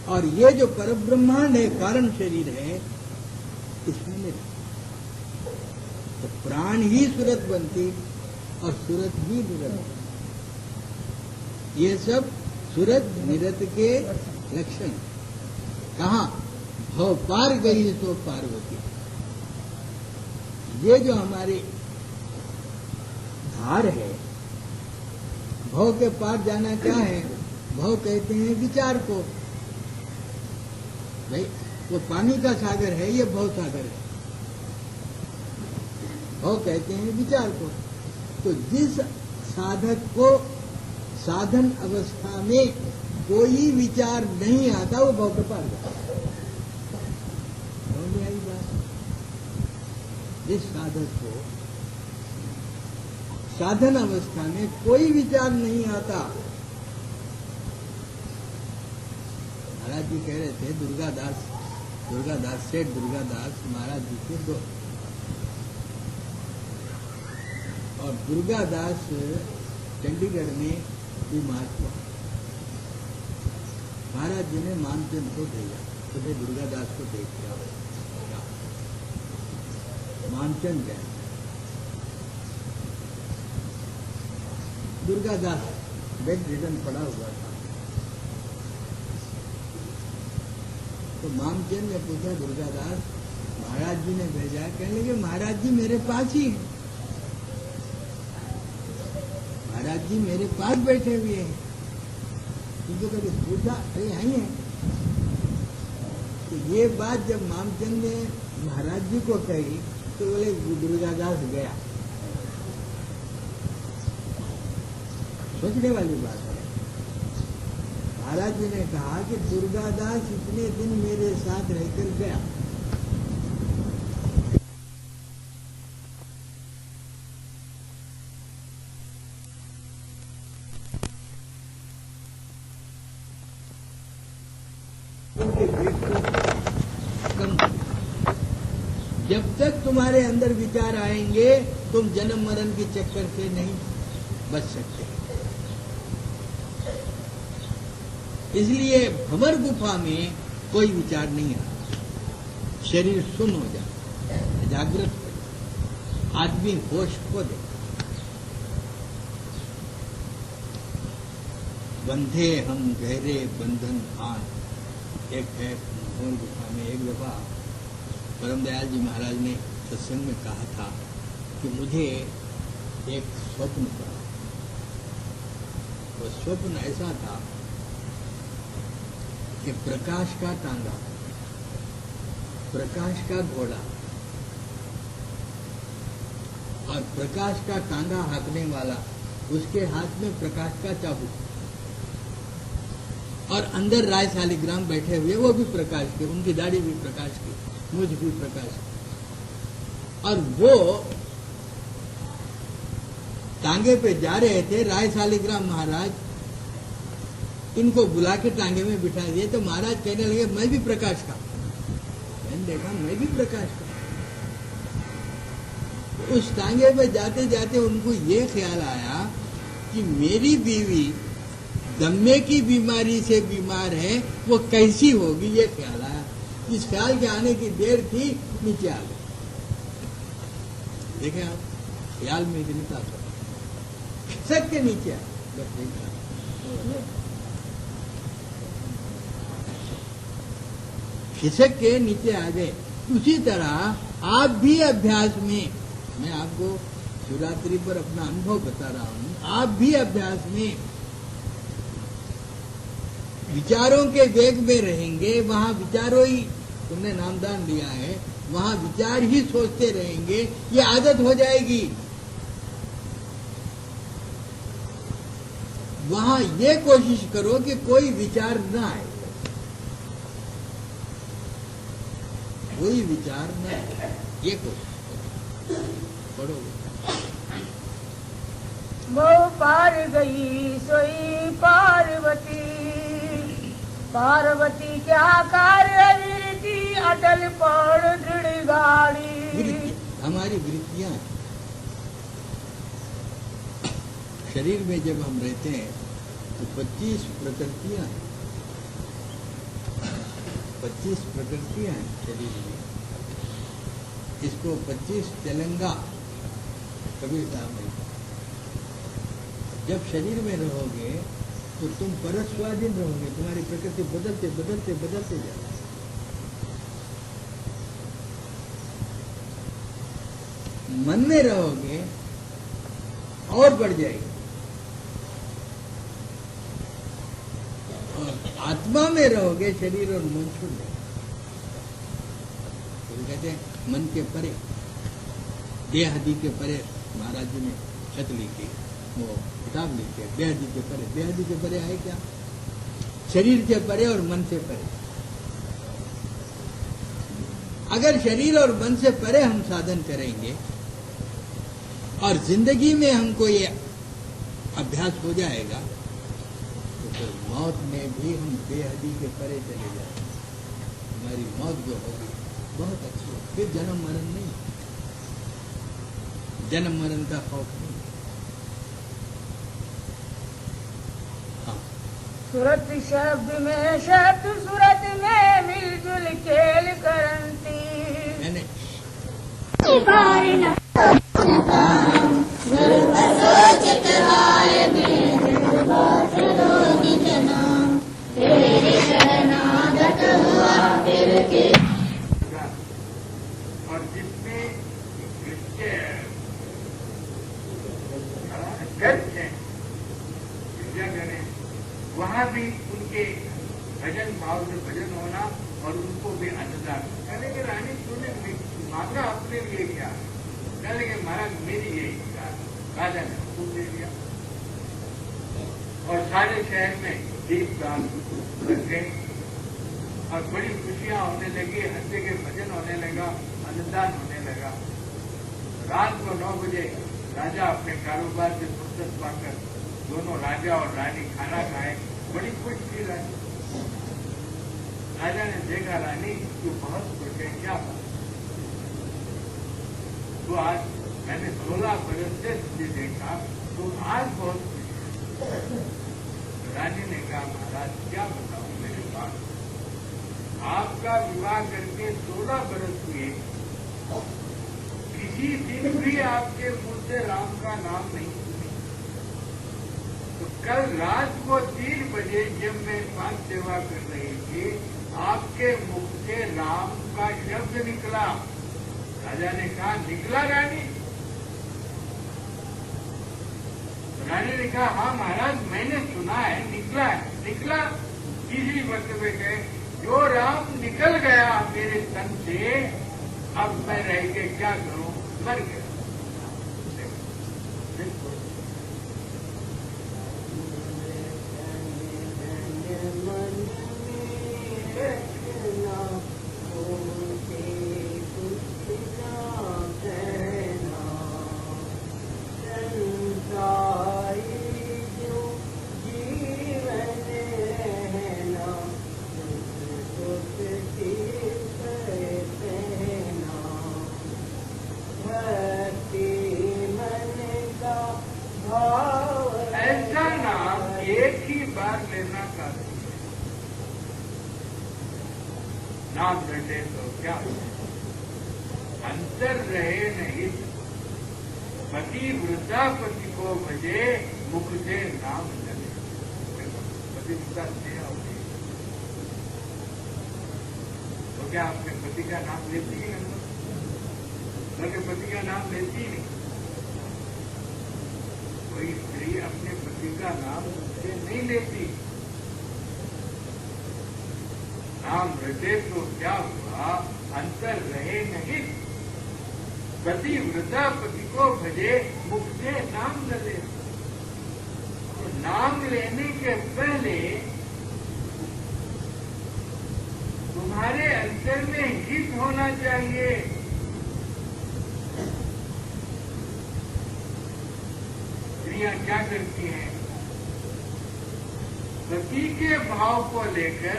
और ये जो पर ब्रह्मांड है, कारण शरीर है, इसमें निरत। तो प्राण ही सूरत बनती और सूरत ही निरत। ये सब सूरत निरत के लक्षण। कहा भव पार गई तो पार्वती। ये जो हमारी धार है, भव के पार जाना क्या है? भव कहते हैं विचार को। भाई वो पानी का सागर है, ये भव सागर है। भव कहते हैं विचार को। तो जिस साधक को साधन अवस्था में कोई विचार नहीं आता, वो भव के पार जाता है। समझ आई बात? जिस साधक को साधन अवस्था में कोई विचार नहीं आता। महाराज जी कह रहे थे, दुर्गादास सेठ दुर्गादास महाराज जी के दो, और दुर्गादास चंडीगढ़ में बीमार हुआ। महाराज जी ने मानचंद को भेजा, तो दुर्गादास को देख लिया। मानचंद गया, दुर्गादास बेड रिटर्न पड़ा हुआ था। तो मानचंद ने पूछा, दुर्गादास महाराज जी ने भेजा है? कहने लगे महाराज जी मेरे पास ही हैं, महाराज जी मेरे पास बैठे हुए हैं। उनको कभी पूछा, अरे यही है। तो ये बात जब मामचंद ने महाराज जी को कही तो बोले दुर्गादास गया। सोचने वाली बात है। महाराज जी ने कहा कि दुर्गादास इतने दिन मेरे साथ रहकर गया, जब तक तुम्हारे अंदर विचार आएंगे तुम जन्म मरण के चक्कर से नहीं बच सकते। इसलिए भंवर गुफा में कोई विचार नहीं आता, शरीर सुन्न हो जाता है, जागृत हो, आदमी होश खो दे। बंधे हम गहरे बंधन आन, एक है भंवर गुफा में। एक दफा परम दयाल जी महाराज ने सत्संग में कहा था कि मुझे एक स्वप्न पड़ा। वो स्वप्न ऐसा था कि प्रकाश का टांगा, प्रकाश का घोड़ा और प्रकाश का टांगा हाँकने वाला, उसके हाथ में प्रकाश का चाबुक, और अंदर राय शालिग्राम बैठे हुए, वो भी प्रकाश के, उनकी दाढ़ी भी प्रकाश की, मुझ भी प्रकाश की। और वो टांगे पे जा रहे थे। राय शालिग्राम महाराज इनको बुला के टांगे में बिठा दिए। तो महाराज कहने लगे मैं भी प्रकाश का। मैंने देखा मैं भी प्रकाश का। उस टांगे पे जाते जाते उनको ये ख्याल आया कि मेरी बीवी दम्मे की बीमारी से बीमार है, वो कैसी होगी, ये ख्याल आया। इस ख्याल के आने की देर थी, नीचे आ गए। देखें आप, ख्याल में इतनी ताकत, खिसक के नीचे आ, बस देखा खिसक के नीचे आ गए। उसी तरह आप भी अभ्यास में, मैं आपको शिवरात्रि पर अपना अनुभव बता रहा हूं, आप भी अभ्यास में विचारों के वेग में रहेंगे। वहां विचारों ही, तुमने नामदान लिया है, वहां विचार ही सोचते रहेंगे, ये आदत हो जाएगी। वहां ये कोशिश करो कि कोई विचार न आए, कोई विचार न आए, ये कोशिश करो। वो पार गई सोई पार्वती, पार्वती क्या कार्य की अटल पड़ दृढ़ गाड़ी। हमारी वृत्तियां, शरीर में जब हम रहते हैं तो 25 प्रकृतियां हैं, 25 प्रकृतियां हैं शरीर में। इसको 25 तेलंगा कबीर साहब ने। जब शरीर में रहोगे तो तुम परस्वाधीन रहोगे, तुम्हारी प्रकृति बदलते बदलते बदलते जाए। मन में रहोगे और बढ़ जाएगी, और आत्मा में रहोगे शरीर और मन छूट जाएगा। तो कहते हैं मन के परे, देहादि के परे। महाराज जी ने खत लिखी, वो किताब लिखी है, बेहदी के परे। बेहदी के परे है क्या? शरीर के परे और मन से परे। अगर शरीर और मन से परे हम साधन करेंगे और जिंदगी में हमको ये अभ्यास हो जाएगा तो फिर मौत में भी हम बेहदी के परे चले जाएंगे। हमारी मौत जो होगी बहुत अच्छी है, फिर जन्म मरण नहीं, जन्म मरण का खौफ नहीं। हाँ, सूरत शब्द में शब्द सूरत में मिलजुल खेल करती मैंने और जितने चर्च हैं गिरजाघर हैं वहाँ भी उनके भजन भाव से भजन होना और उनको भी अन्नदान। कहने के रानी तूने मांगा अपने लिए क्या? कहने के महाराज मेरी यही इच्छा। राजा ने हुक्म दे दिया और सारे शहर में दीपदान लग गए और बड़ी खुशियां होने लगी, हंसे के भजन होने लगा, अन्नदान होने लगा। रात को 9 बजे राजा अपने कारोबार से फुर्सत पाकर दोनों राजा और रानी खाना खाए। बड़ी खुश थी रानी। राजा ने देखा रानी तू बहुत खुश है, क्या बात? तो आज मैंने 16 बरस से तुझे देखा, तो आज बहुत खुश है। रानी ने कहा महाराज क्या बताऊं मेरे पास, आपका विवाह करके 16 बरस हुए, किसी दिन भी आपके मुंह से राम का नाम नहीं सुनी। तो कल रात को 3 बजे जब मैं पाक सेवा कर रही थी, आपके मुख से राम का शब्द निकला। राजा ने कहा निकला रानी? रानी ने कहा हाँ महाराज मैंने सुना है, निकला है। निकला इसी वक्त में गए, जो राम निकल गया मेरे तन से, अब मैं रह के क्या करूं, मर गया। ऐसा नाम एक ही बार लेना काफी है। नाम रटे तो क्या अंतर रहे नहीं, पति वृद्धा पति को भजे, मुख से नाम लगे। पति वृद्धा स्नेह होती है तो क्या अपने पति का नाम लेती ही नहीं? बल्कि पति का नाम लेती ही नहीं। कोई स्त्री अपने पति का नाम उससे नहीं लेती। नाम रटे तो क्या हुआ, अंतर रहे नहीं, पति वृद्धा पति को भजे, मुख से नाम न ले। तो नाम लेने के पहले तुम्हारे अंतर में हित होना चाहिए। स्त्रियां क्या करती हैं, पति के भाव को लेकर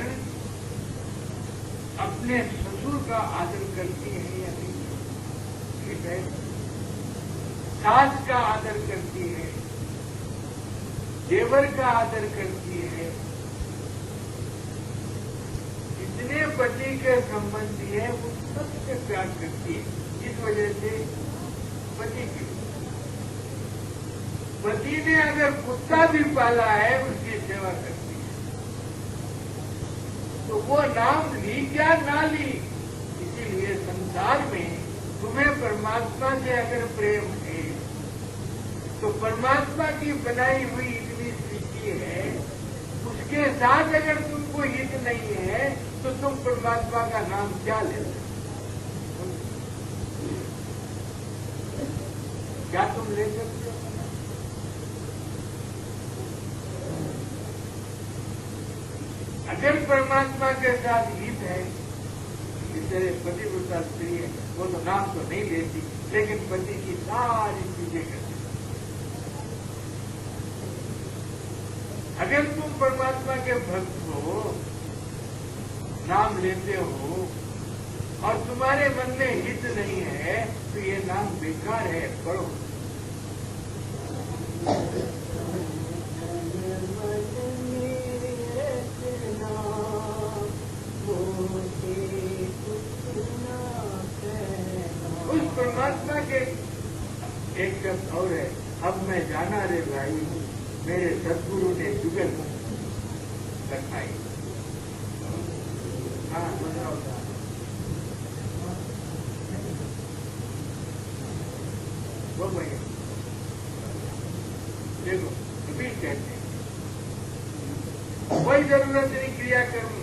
अपने ससुर का आदर करती है या नहीं? ठीक है, सास का आदर करती है, देवर का आदर करती है, जितने पति के संबंधी है वो सबसे प्यार करती है। इस वजह से पति ने अगर कुत्ता भी पाला है उसकी सेवा करती है। तो वो नाम ली क्या ना ली। इसीलिए संसार में तुम्हें परमात्मा से अगर प्रेम है तो परमात्मा की बनाई हुई इतनी सृष्टि है, उसके साथ अगर तुमको हित नहीं है तो तुम परमात्मा का नाम क्या लेते? क्या तुम ले सकते हो? अगर परमात्मा के साथ हित है, इस तरह पतिव्रता स्त्री है, वो तो नाम तो नहीं लेती लेकिन पति की सारी चीजें अगर तुम परमात्मा के भक्त हो, नाम लेते हो और तुम्हारे मन में हित नहीं है तो ये नाम बेकार है, पढ़ो। उस परमात्मा के एक शब्द और है, अब मैं जाना रे भाई, मेरे सदगुरु ने जुगल रखाई। हाँ, वो भाई देखो, कबीर कहते हैं कोई जरूरत नहीं क्रिया कर्म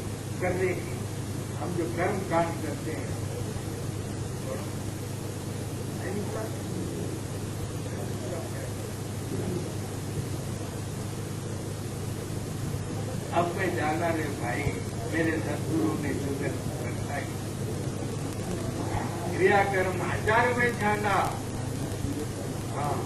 करने की, हम जो कर्म कांड करते हैं अब मैं जाना रे भाई, मेरे सदगुरु ने जुगल रखाई। क्रिया कर्म आचार में जाना। हाँ,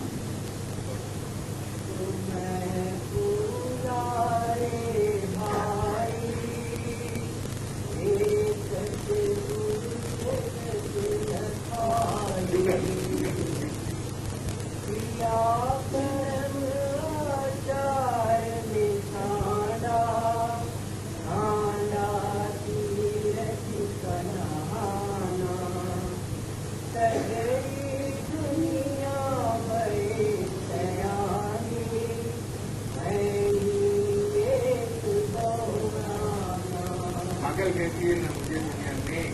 पागल कहती है ना मुझे दुनिया में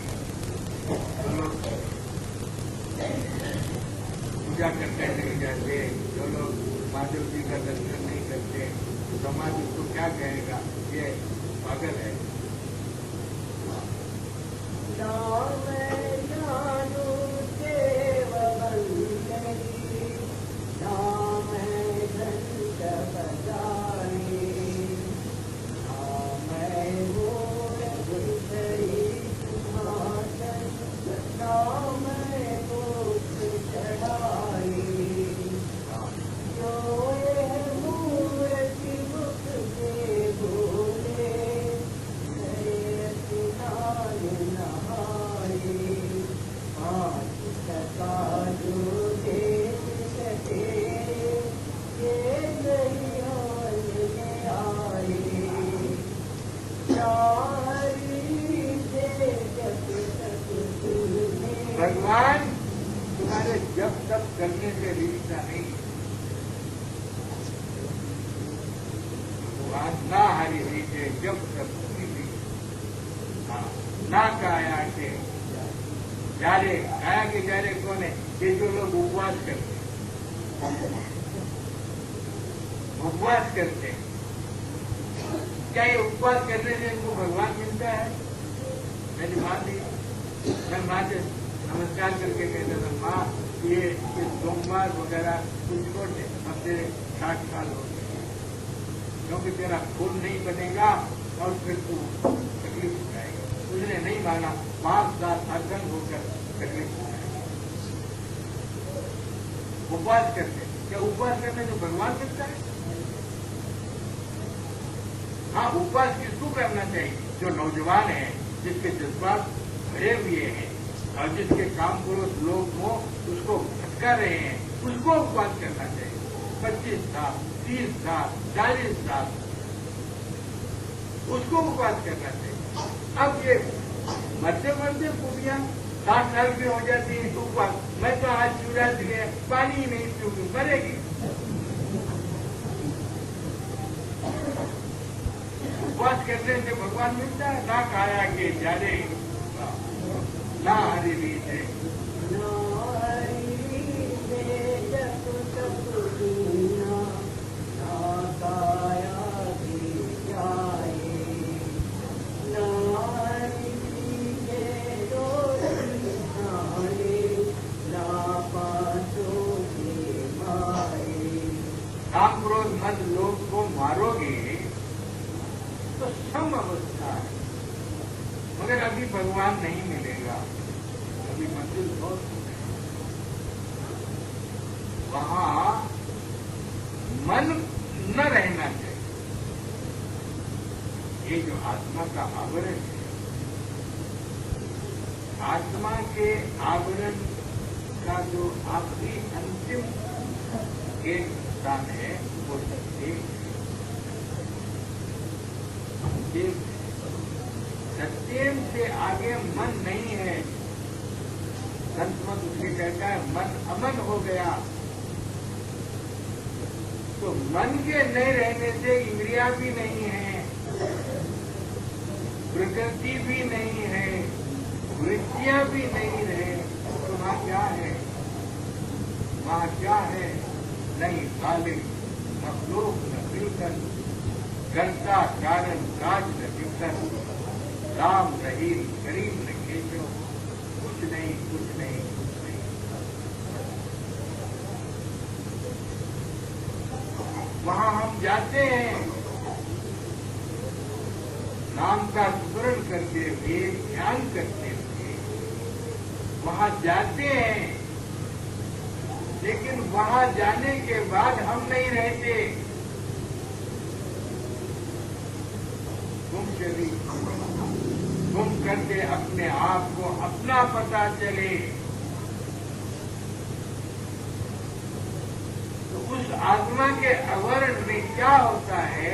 जो लोग पूजा करते नहीं जाते, जो लोग महादेव जी का दर्शन नहीं करते, तो समाज उसको क्या कहेगा, ये पागल है। भगवान तुम्हारे जब तब करने से रिश्ता नहीं, भगवान ना हरी रीते जब तक नहीं। हाँ, ना काया के जारे, काया के जारे कौन है? ये जो लोग उपवास करते हैं, उपवास करते हैं, क्या ये उपवास करने से इनको भगवान मिलता है? मैंने मान ली, मैं माँ से नमस्कार करके कहते थे, माँ ये सोमवार वगैरह कुछ छोड़ दे, अब तेरे 60 साल हो गए, क्योंकि तेरा खून नहीं बनेगा और फिर तू तकलीफ उठाएगा। उसने नहीं माना, 5 साल अग्न होकर तकलीफ उठाएगा। उपवास करते, क्या उपवास करने से भगवान मिलता है? हाँ, उपवास किसको करना चाहिए? जो नौजवान है, जिसके जज्बात भरे हुए हैं और जिसके काम पुरुष लोग हो उसको भटका रहे हैं, उसको उपवास करना चाहिए। 25 साल, 30 साल, 40 साल उसको उपवास करना चाहिए। अब ये मरते मरते खूबियां 60 साल की हो जाती है तो उपवास, मैं तो आज शिवरात्रि है पानी ही नहीं पीऊंगी, मरेगी। उपवास करने से भगवान मिलता है? ना खाया के जाने, ना हरी रीत है। काम क्रोध मद लोग को मारोगे तो सम अवस्था है, मगर अभी भगवान नहीं मिलेगा, अभी मंजिल बहुत दूर है। वहां मन न रहना चाहिए, ये जो आत्मा का आवरण है, आत्मा के आवरण का जो आखिरी अंतिम एक स्थान है वो सत्य। सत्यम से आगे मन नहीं है। संत मत उसके कहता है मन अमन हो गया। तो मन के नहीं रहने से इंद्रिया भी नहीं है, प्रकृति भी नहीं है, वृत्तियां भी नहीं है। तो वहां क्या है? वहां क्या है? नहीं काले मखलूक न मिलकर, कर्ता कारण काज न दिक्कत, राम रहीम करीम न केशव, कुछ नहीं कुछ नहीं कुछ नहीं। वहां हम जाते हैं नाम का स्मरण करते हुए, ध्यान करते हुए वहां जाते हैं, लेकिन वहां जाने के बाद हम नहीं रहते। तुम चली तुम करके अपने आप को अपना पता चले। तो उस आत्मा के आवरण में क्या होता है?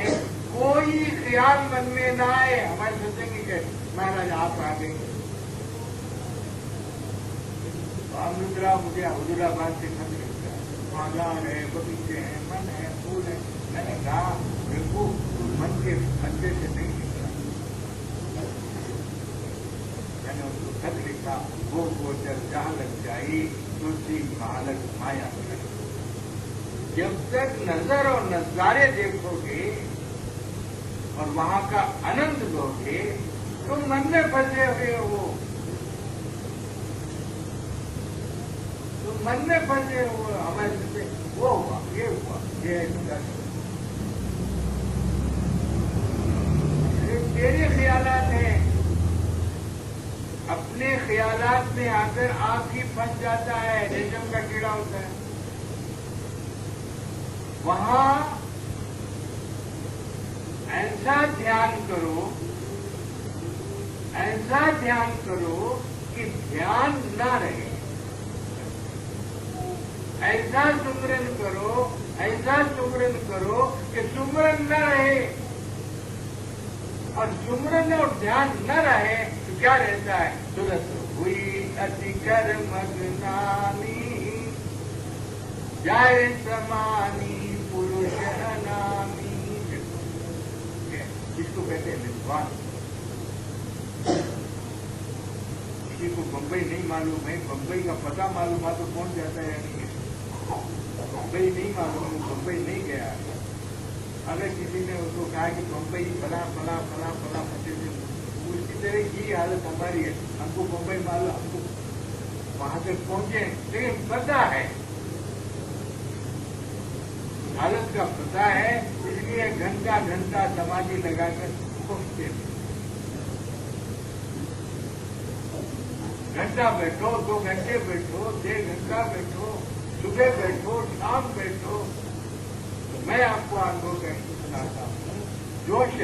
कोई ख्याल मन में ना आए। हमारे सत्संगी के महाराज आप आ गए, अमृतराव मुझे हजूराबाद से खत लिखता है, बाजार है, बगीचे हैं, मन है, फूल है। मैंने कहा बिल्कुल मन के अंदर से नहीं लिख रहा। मैंने उसको खत लिखा, वो गोचर जहां लग जाई तुलसी महालक माया कर। जब तक नजर और नजारे देखोगे और वहां का आनंद लोगे, तुम मन में फंसे हुए हो। तुम मन में फंसे हो। हमारे से वो हुआ, ये हुआ, ये तेरे ख्यालात हैं। अपने ख्यालात में आकर आप ही फंस जाता है, रेशम का कीड़ा होता है। वहां ऐसा ध्यान करो, ऐसा ध्यान करो कि ध्यान ना रहे। ऐसा सुमरन करो, ऐसा सुमरन करो कि सुमरन न रहे। और सुमरन और ध्यान न रहे तो क्या रहता है? तुरंत हुई अति कर्म मग्नानी, जाय समानी पुरुष अनामी। इसको कहते हैं विद्वान। किसी को बम्बई नहीं मालूम है, बम्बई का पता मालूम है तो पहुंच जाता है। नहीं बम्बई नहीं मालूम, बम्बई नहीं गया। अगर किसी ने उसको कहा कि बम्बई फला फला फला फला फटे से, उसकी तरह की हालत हमारी है। हमको बम्बई मालूम, हमको वहां तक पहुंचे, लेकिन पता है, हालत का पता है, इसलिए घंटा घंटा समाधि लगाकर पहुंचते। घंटा बैठो, 2 घंटे बैठो, 1.5 घंटा बैठो, सुबह बैठो, शाम बैठो। तो मैं आपको अनुभव करके सुनाता हूँ। जोश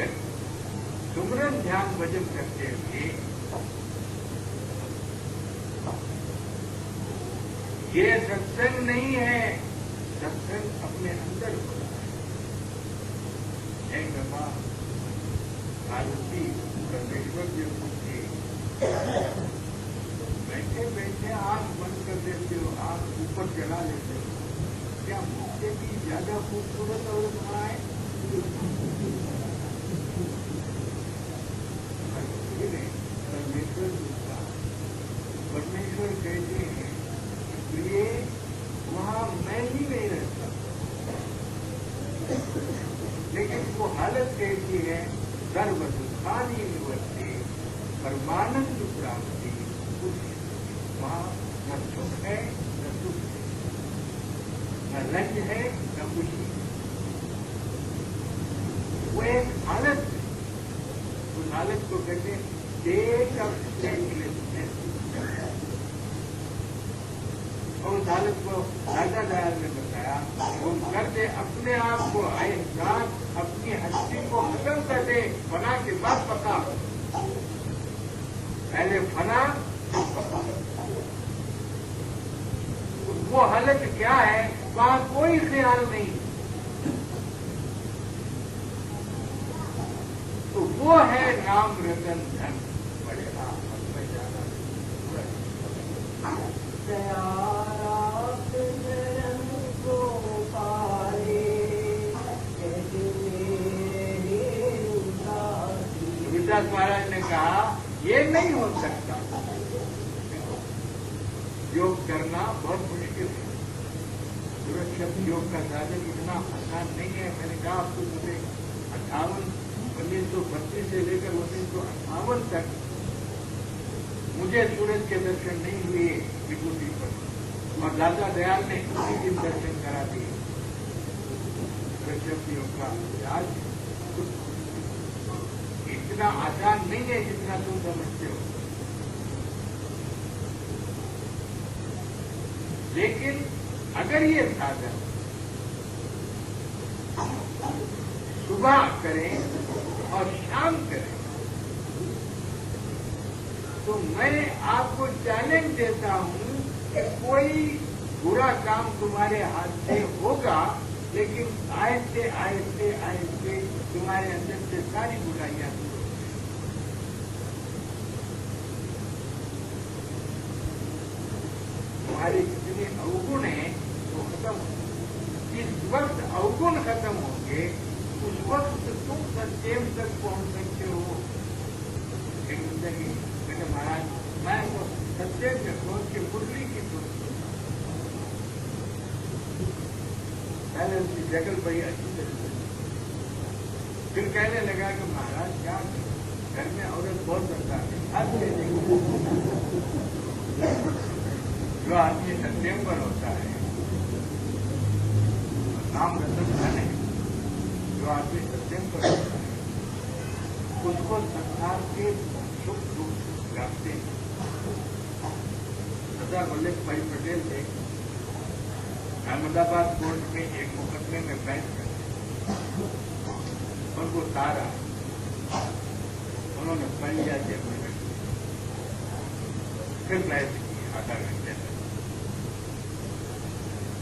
सुमरन ध्यान भजन करते हुए ये सत्संग नहीं है, सत्संग अपने अंदर होता है। एक दफा भारती परमेश्वर जी पूछे, बैठे बैठे आंख बंद कर देते हो, आंख ऊपर चला लेते हो, क्या मुझसे भी ज्यादा खूबसूरत और वहां है? परमेश्वर दूसरा, परमेश्वर कहते हैं प्रिय वहां मैं ही नहीं रहता, लेकिन वो हालत कैसी है? सर्व दुखानी निवृत्ति परमानंद प्राप्ति। वहां न सुख है न दुख है, न रंज है न खुशी। वो एक हालत है, उस हालत को कहते हैं स्टेट ऑफ स्टेटलेसनेस। और उस हालत को राजा दयाल ने बताया, वो घर से अपने आप को इंसान अपनी हस्ती को खत्म कर दे, फना के बाद पका, पहले फना पका। वो हालत क्या है, वहां कोई ख्याल नहीं, तो वो है नाम रतन धन। बढ़ेगा में जाना विदास महाराज ने कहा ये नहीं हो सकता, योग करना बहुत मुश्किल है, सुरक्षित योग का साधन इतना आसान नहीं है। मैंने कहा आपको मुझे 1932 से लेकर 1958 तक मुझे सूरज के दर्शन नहीं हुए विभूति पर, और दादा दयाल ने उसी दिन दर्शन करा दिए। सुरक्षित योग का इलाज इतना आसान नहीं है जितना तुम समझते हो, लेकिन अगर ये साधन सुबह करें और शाम करें, तो मैं आपको चैलेंज देता हूं कि कोई बुरा काम तुम्हारे हाथ से होगा, लेकिन आहिस्ते आहिस्ते आहिस्ते तुम्हारे अंदर से सारी बुराइयां दूर हो जाएंगी। तुम्हारे जितने अवगुण हैं वो खत्म हो। जिस वक्त अवगुण खत्म होंगे उस वक्त तुम सत्यम तक पहुंच सकते हो। एक जिंदगी मैंने महाराज मैं तो सत्यम तक पहुंच के मुरली की सुन, पहले उसकी जगल बड़ी अच्छी तरह से, फिर कहने लगा कि महाराज क्या घर में औरत बहुत करता है, जो आदमी सत्यम पर होता है, नाम रतन धन है, जो आदमी सत्यम पर होता है उसको संसार के सुख दुख व्यापते हैं। सरदार वल्लभ भाई पटेल थे, अहमदाबाद कोर्ट में एक मुकदमे में बहस करते और वो तारा उन्होंने पढ़ लिया जेब में रख दिया, फिर बहस की आधा घंटे तक।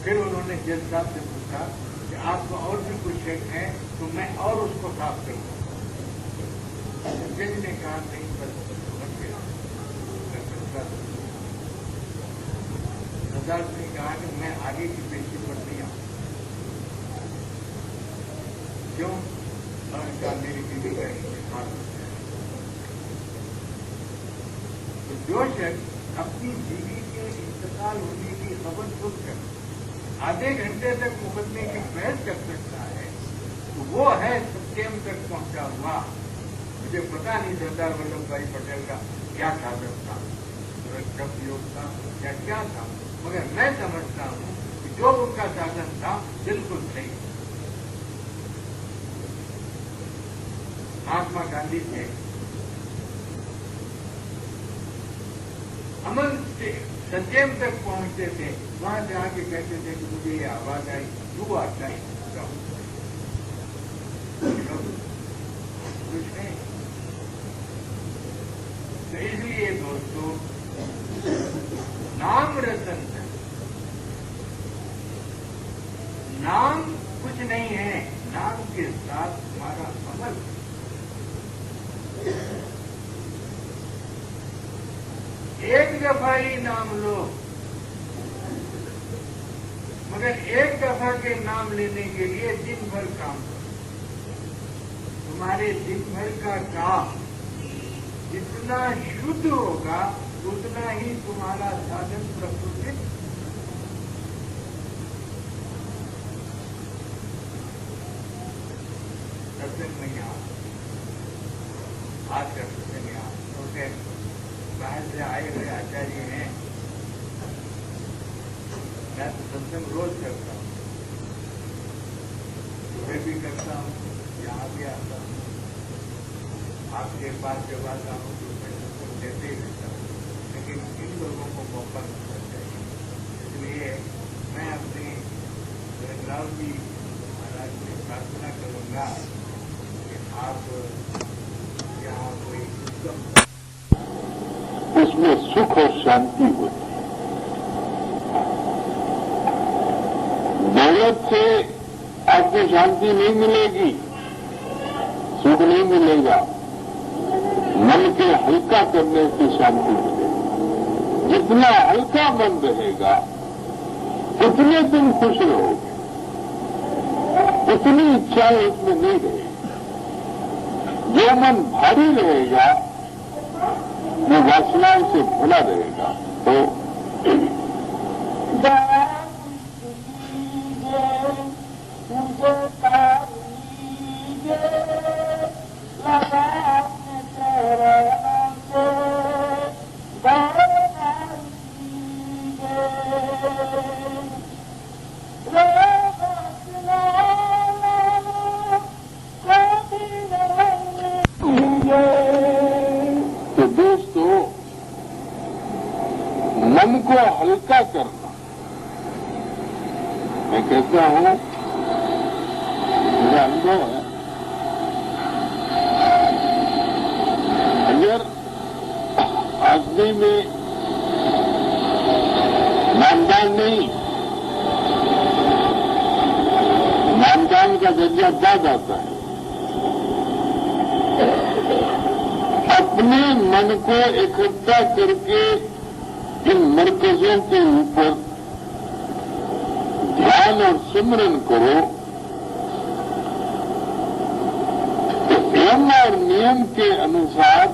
फिर उन्होंने जज साहब से पूछा कि आपको और भी कुछ शक है तो मैं और उसको साफ करूंगा। जज ने कहा नहीं, बस समझ गया। सरदार ने कहा कि मैं आगे की पेशी पर नहीं आऊं। क्यों? कहा मेरी बीवी का इंतकाल हो गया। तो जो शख्स अपनी बीवी के इंतकाल होने की खबर सुनकर आधे घंटे तक मुकदमे की बहस कर सकता है, तो वो है सत्यम तक पहुंचा हुआ। मुझे पता नहीं सरदार वल्लभ भाई पटेल का क्या साधन था, जब योग था या क्या था, मगर मैं समझता हूं कि जो उनका साधन था बिल्कुल सही। महात्मा गांधी थे, अमन से संयम तक पहुंचते थे, वहां से आके कहते थे कि मुझे ये आवाज आई, तू आता है कुछ नहीं। तो इसलिए दोस्तों, नाम रतन है, नाम कुछ नहीं है, नाम के साथ हमारा अमल। एक दफा ही नाम लो, मगर एक दफा के नाम लेने के लिए दिन भर काम करो। तुम्हारे दिन भर का काम जितना शुद्ध होगा उतना ही तुम्हारा साधन प्रफुल्लित। सत्संग में यहाँ आज का सत्संग यहाँ छोटे बाहर से आए हुए आचार्य हैं। मैं तो सत्संग रोज करता हूँ, सुबह भी करता हूँ, यहाँ भी आता हूँ, आपके पास जब आता हूँ तो मैं सत्संग देते ही रहता हूँ, लेकिन इन लोगों को मौका मिलना चाहिए। इसलिए मैं अपनी राव जी महाराज से प्रार्थना करूंगा कि आप यहाँ कोई उसमें सुख और शांति होती है। दौलत से आपको शांति नहीं मिलेगी, सुख नहीं मिलेगा। मन के हल्का करने से शांति मिलेगी। जितना हल्का मन रहेगा उतने तुम खुश रहोगे, उतनी इच्छाएं उसमें नहीं रहेगी। जो मन भारी रहेगा वो वासनाओं से भरा रहेगा। तो दोस्तों, मन को हल्का करना, मैं कहता हूं, मेरा अनुभव है, अगर आदमी में मानदान नहीं, मानदान का दर्जा बाद आता है, अपने मन को इकट्ठा करके इन मरकजों के ऊपर ध्यान और सिमरन करो, तो यम और नियम के अनुसार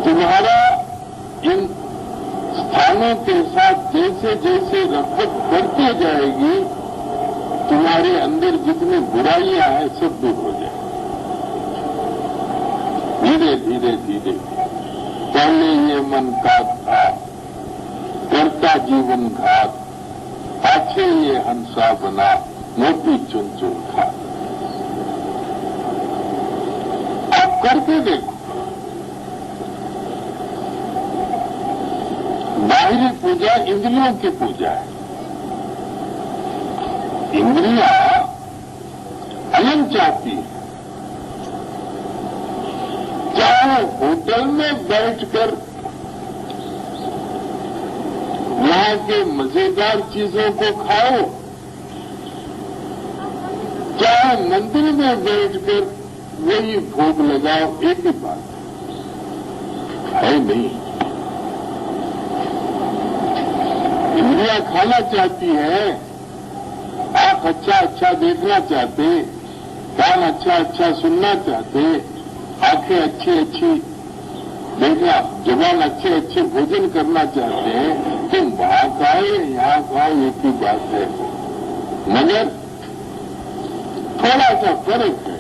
तुम्हारा इन स्थानों के साथ जैसे जैसे रफत बढ़ती जाएगी, तुम्हारे अंदर जितनी बुराइयां हैं सब दूर हो जाएगी। धीरे धीरे धीरे पहले ये मन घात था, करता जीवन घात, पाछे ये हंसा बना, मोती चुन चुन खा। आप करके देखो, बाहरी पूजा इंद्रियों की पूजा है। इंद्रियां अयम चाहती है, चाहे होटल में बैठकर वहां के मजेदार चीजों को खाओ, चाहे मंदिर में बैठकर वही भोग लगाओ, एक ही बात है नहीं। इंद्रियां खाना चाहती है, आंख अच्छा अच्छा देखना चाहते, कान अच्छा अच्छा सुनना चाहते, आंखें अच्छी अच्छी देखना, जुबान अच्छे अच्छे भोजन करना चाहते हैं। तुम वहां खाओ यहां खाओ, एक ही बात है, मगर थोड़ा सा फर्क है।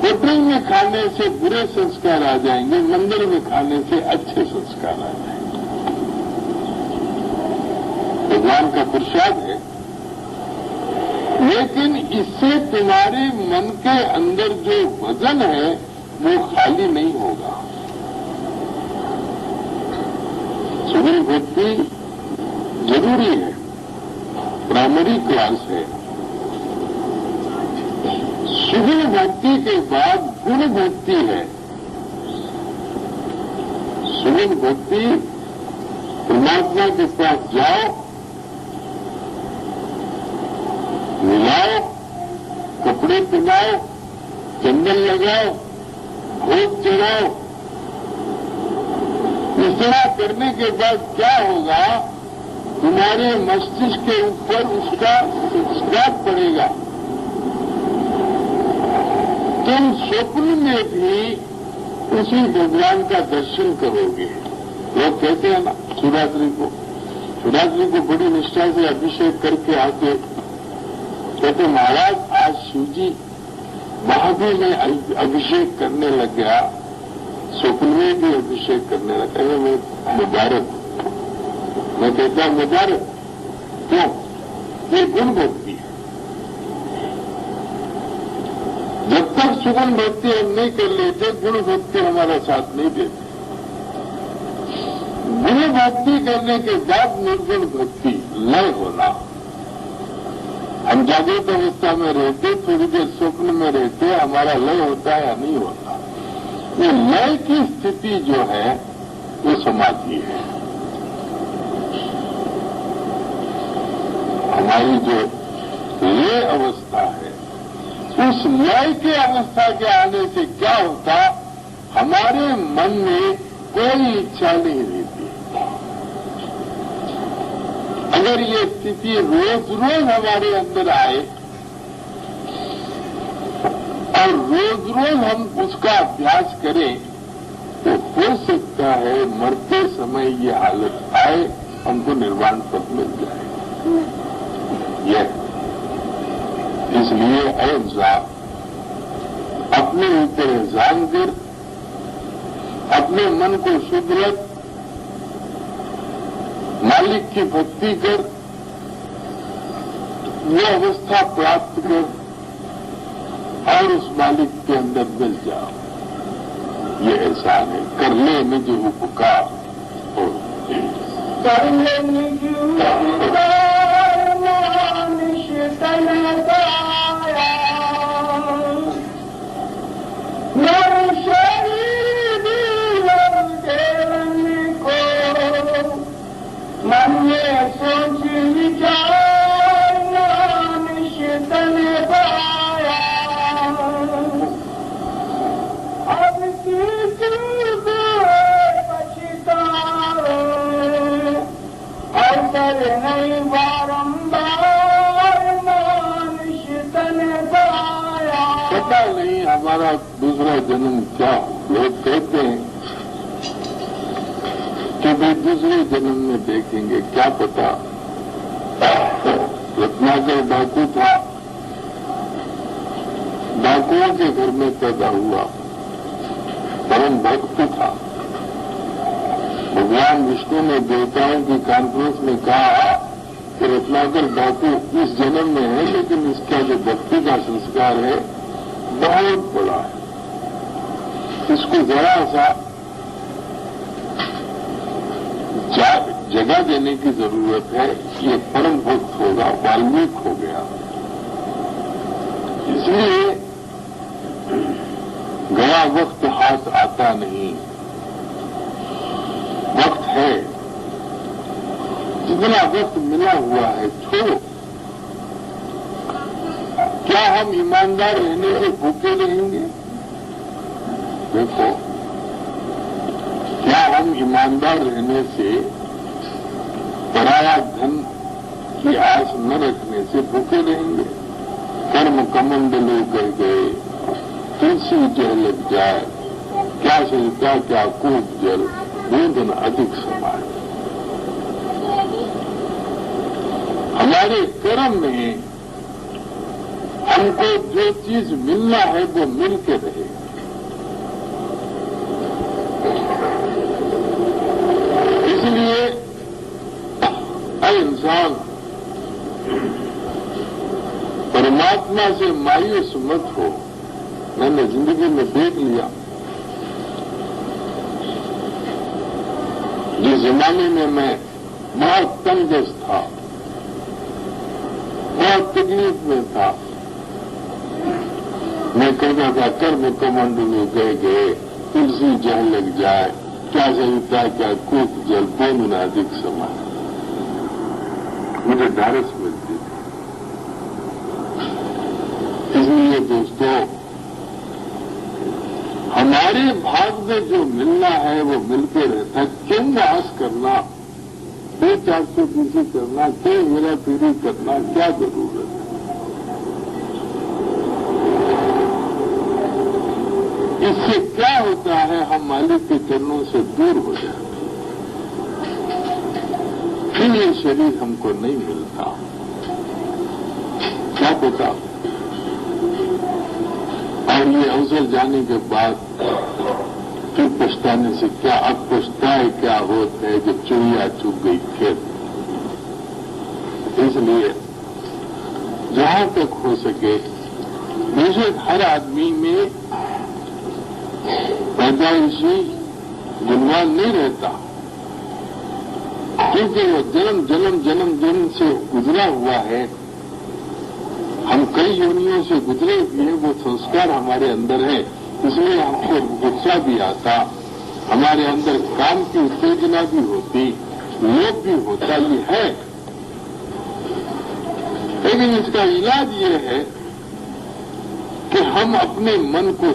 होटल में खाने से बुरे संस्कार आ जाएंगे, मंदिर में खाने से अच्छे संस्कार आ जाएंगे। भगवान का प्रसाद है, लेकिन इससे तुम्हारे मन के अंदर जो वजन है वो खाली नहीं होगा। सुगम भक्ति जरूरी है, प्राइमरी क्लास है। सुगम भक्ति के बाद गुण भक्ति है। सुगम भक्ति परमात्मा के पास जाओ, मिलाओ, कपड़े पहनाओ, चंदन लगाओ, भोग चढ़ाओ। इतना करने के बाद क्या होगा, तुम्हारे मस्तिष्क के ऊपर उसका संस्कार पड़ेगा। तुम स्वप्न में भी उसी भगवान का दर्शन करोगे। लोग कहते हैं ना, शिवरात्रि को बड़ी निष्ठा से अभिषेक करके आके कहते महाराज आज शिवजी महादेव में अभिषेक करने लग गया, स्वप्न में भी अभिषेक करने लग गया। मैं मुबारक, मैं कहता हूं मुबारक। क्यों? ये गुण भक्ति है। जब तक सुगम भक्ति हम नहीं कर लेते, गुण भक्ति हमारा साथ नहीं देती। गुरु भक्ति करने के बाद निर्गुण भक्ति लय होना। हम जागृत अवस्था में रहते, थोड़ी देर स्वप्न में रहते, हमारा लय होता है या नहीं होता? ये लय की स्थिति जो है वो समाधि है। हमारी जो लय अवस्था है, उस लय के अवस्था के आने से क्या होता, हमारे मन में कोई इच्छा नहीं रहती। अगर ये स्थिति रोज रोज हमारे अंदर आए और रोज रोज हम उसका अभ्यास करें, तो हो सकता है मरते समय ये हालत आए, हमको निर्वाण पद मिल जाए। यह इसलिए अहिंसा, अपने ऊपर एहसान कर, अपने मन को शुद्ध रख, मालिक की भक्ति कर, वो अवस्था प्राप्त कर और उस मालिक के अंदर मिल जाओ। ये एहसान है। कर ले निज उपकार हो, कर ले निज उपकार मानुष तन पाया, मेरे शरीर लग देवन को, मन में सोच विचार मानुष तन पाया। अब किसी को पछतावे, अवसर नहीं बारंबार मानुष तन पाया। पता नहीं हमारा दूसरा जन्म क्या हो। लोग कहते हैं कि भाई दूसरे जन्म में देखेंगे, क्या पता। रत्नाकर डाकू था, डाकुओं के घर में पैदा हुआ, परम भक्त था। भगवान विष्णु ने देवताओं की कॉन्फ्रेंस में कहा कि रत्नाकर डाकू इस जन्म में है, लेकिन इसका जो भक्ति का संस्कार है बहुत बड़ा है, इसको जरा सा जगह देने की जरूरत है। ये परम भक्त होगा, वाल्मीकि हो गया। इसलिए गया वक्त हाथ आता नहीं, वक्त है, जितना वक्त मिला हुआ है छोड़ो। क्या हम ईमानदार रहने से भूखे रहेंगे? देखो, क्या हम ईमानदार रहने से, पराया धन की आस न रखने से भूखे रहेंगे? कर्म कमंडलों कह गए, तुलसी जल लग जाए, क्या सजता क्या कूप जल, बूंद न अधिक समाए। हमारे कर्म में हमको जो चीज मिलना है वो मिल के रहे। इसलिए इंसान परमात्मा से मायूस मत हो। मैंने जिंदगी में देख लिया, जिस जमाने में मैं बहुत तंगदस्त था, बहुत तकलीफ में था, मैं कहता था कर्म कमंडलू गए, तुलसी जल लग जाए, क्या सविता क्या कूप जल, बूंद न अधिक समाए। मुझे ढारस मिलती थी। इसलिए दोस्तों, हमारे भाग में जो मिलना है वो मिलते रहता है। क्यों आस करना, 200-400 पीछे करना, क्यों मेरा पीढ़ी करना, क्या जरूरत है? इससे क्या होता है, हम मालिक के चरणों से दूर हो जाते हैं, फिर ये शरीर हमको नहीं मिलता। क्या पता, और ये अवसर जाने के बाद फिर पछताने से क्या, अब पछताए क्या होता है जब चिड़िया चुग गई खेत। इसलिए जहां तक हो सके, बेशक हर आदमी में पैदाइशी गुणवान नहीं रहता, क्योंकि वो जन्म से गुजरा हुआ है। हम कई योनियों से गुजरे हुए, वो संस्कार हमारे अंदर है, इसलिए हमको गुस्सा भी आता, हमारे अंदर काम की उत्तेजना भी होती, लोभ भी होता, ये है। लेकिन इसका इलाज ये है कि हम अपने मन को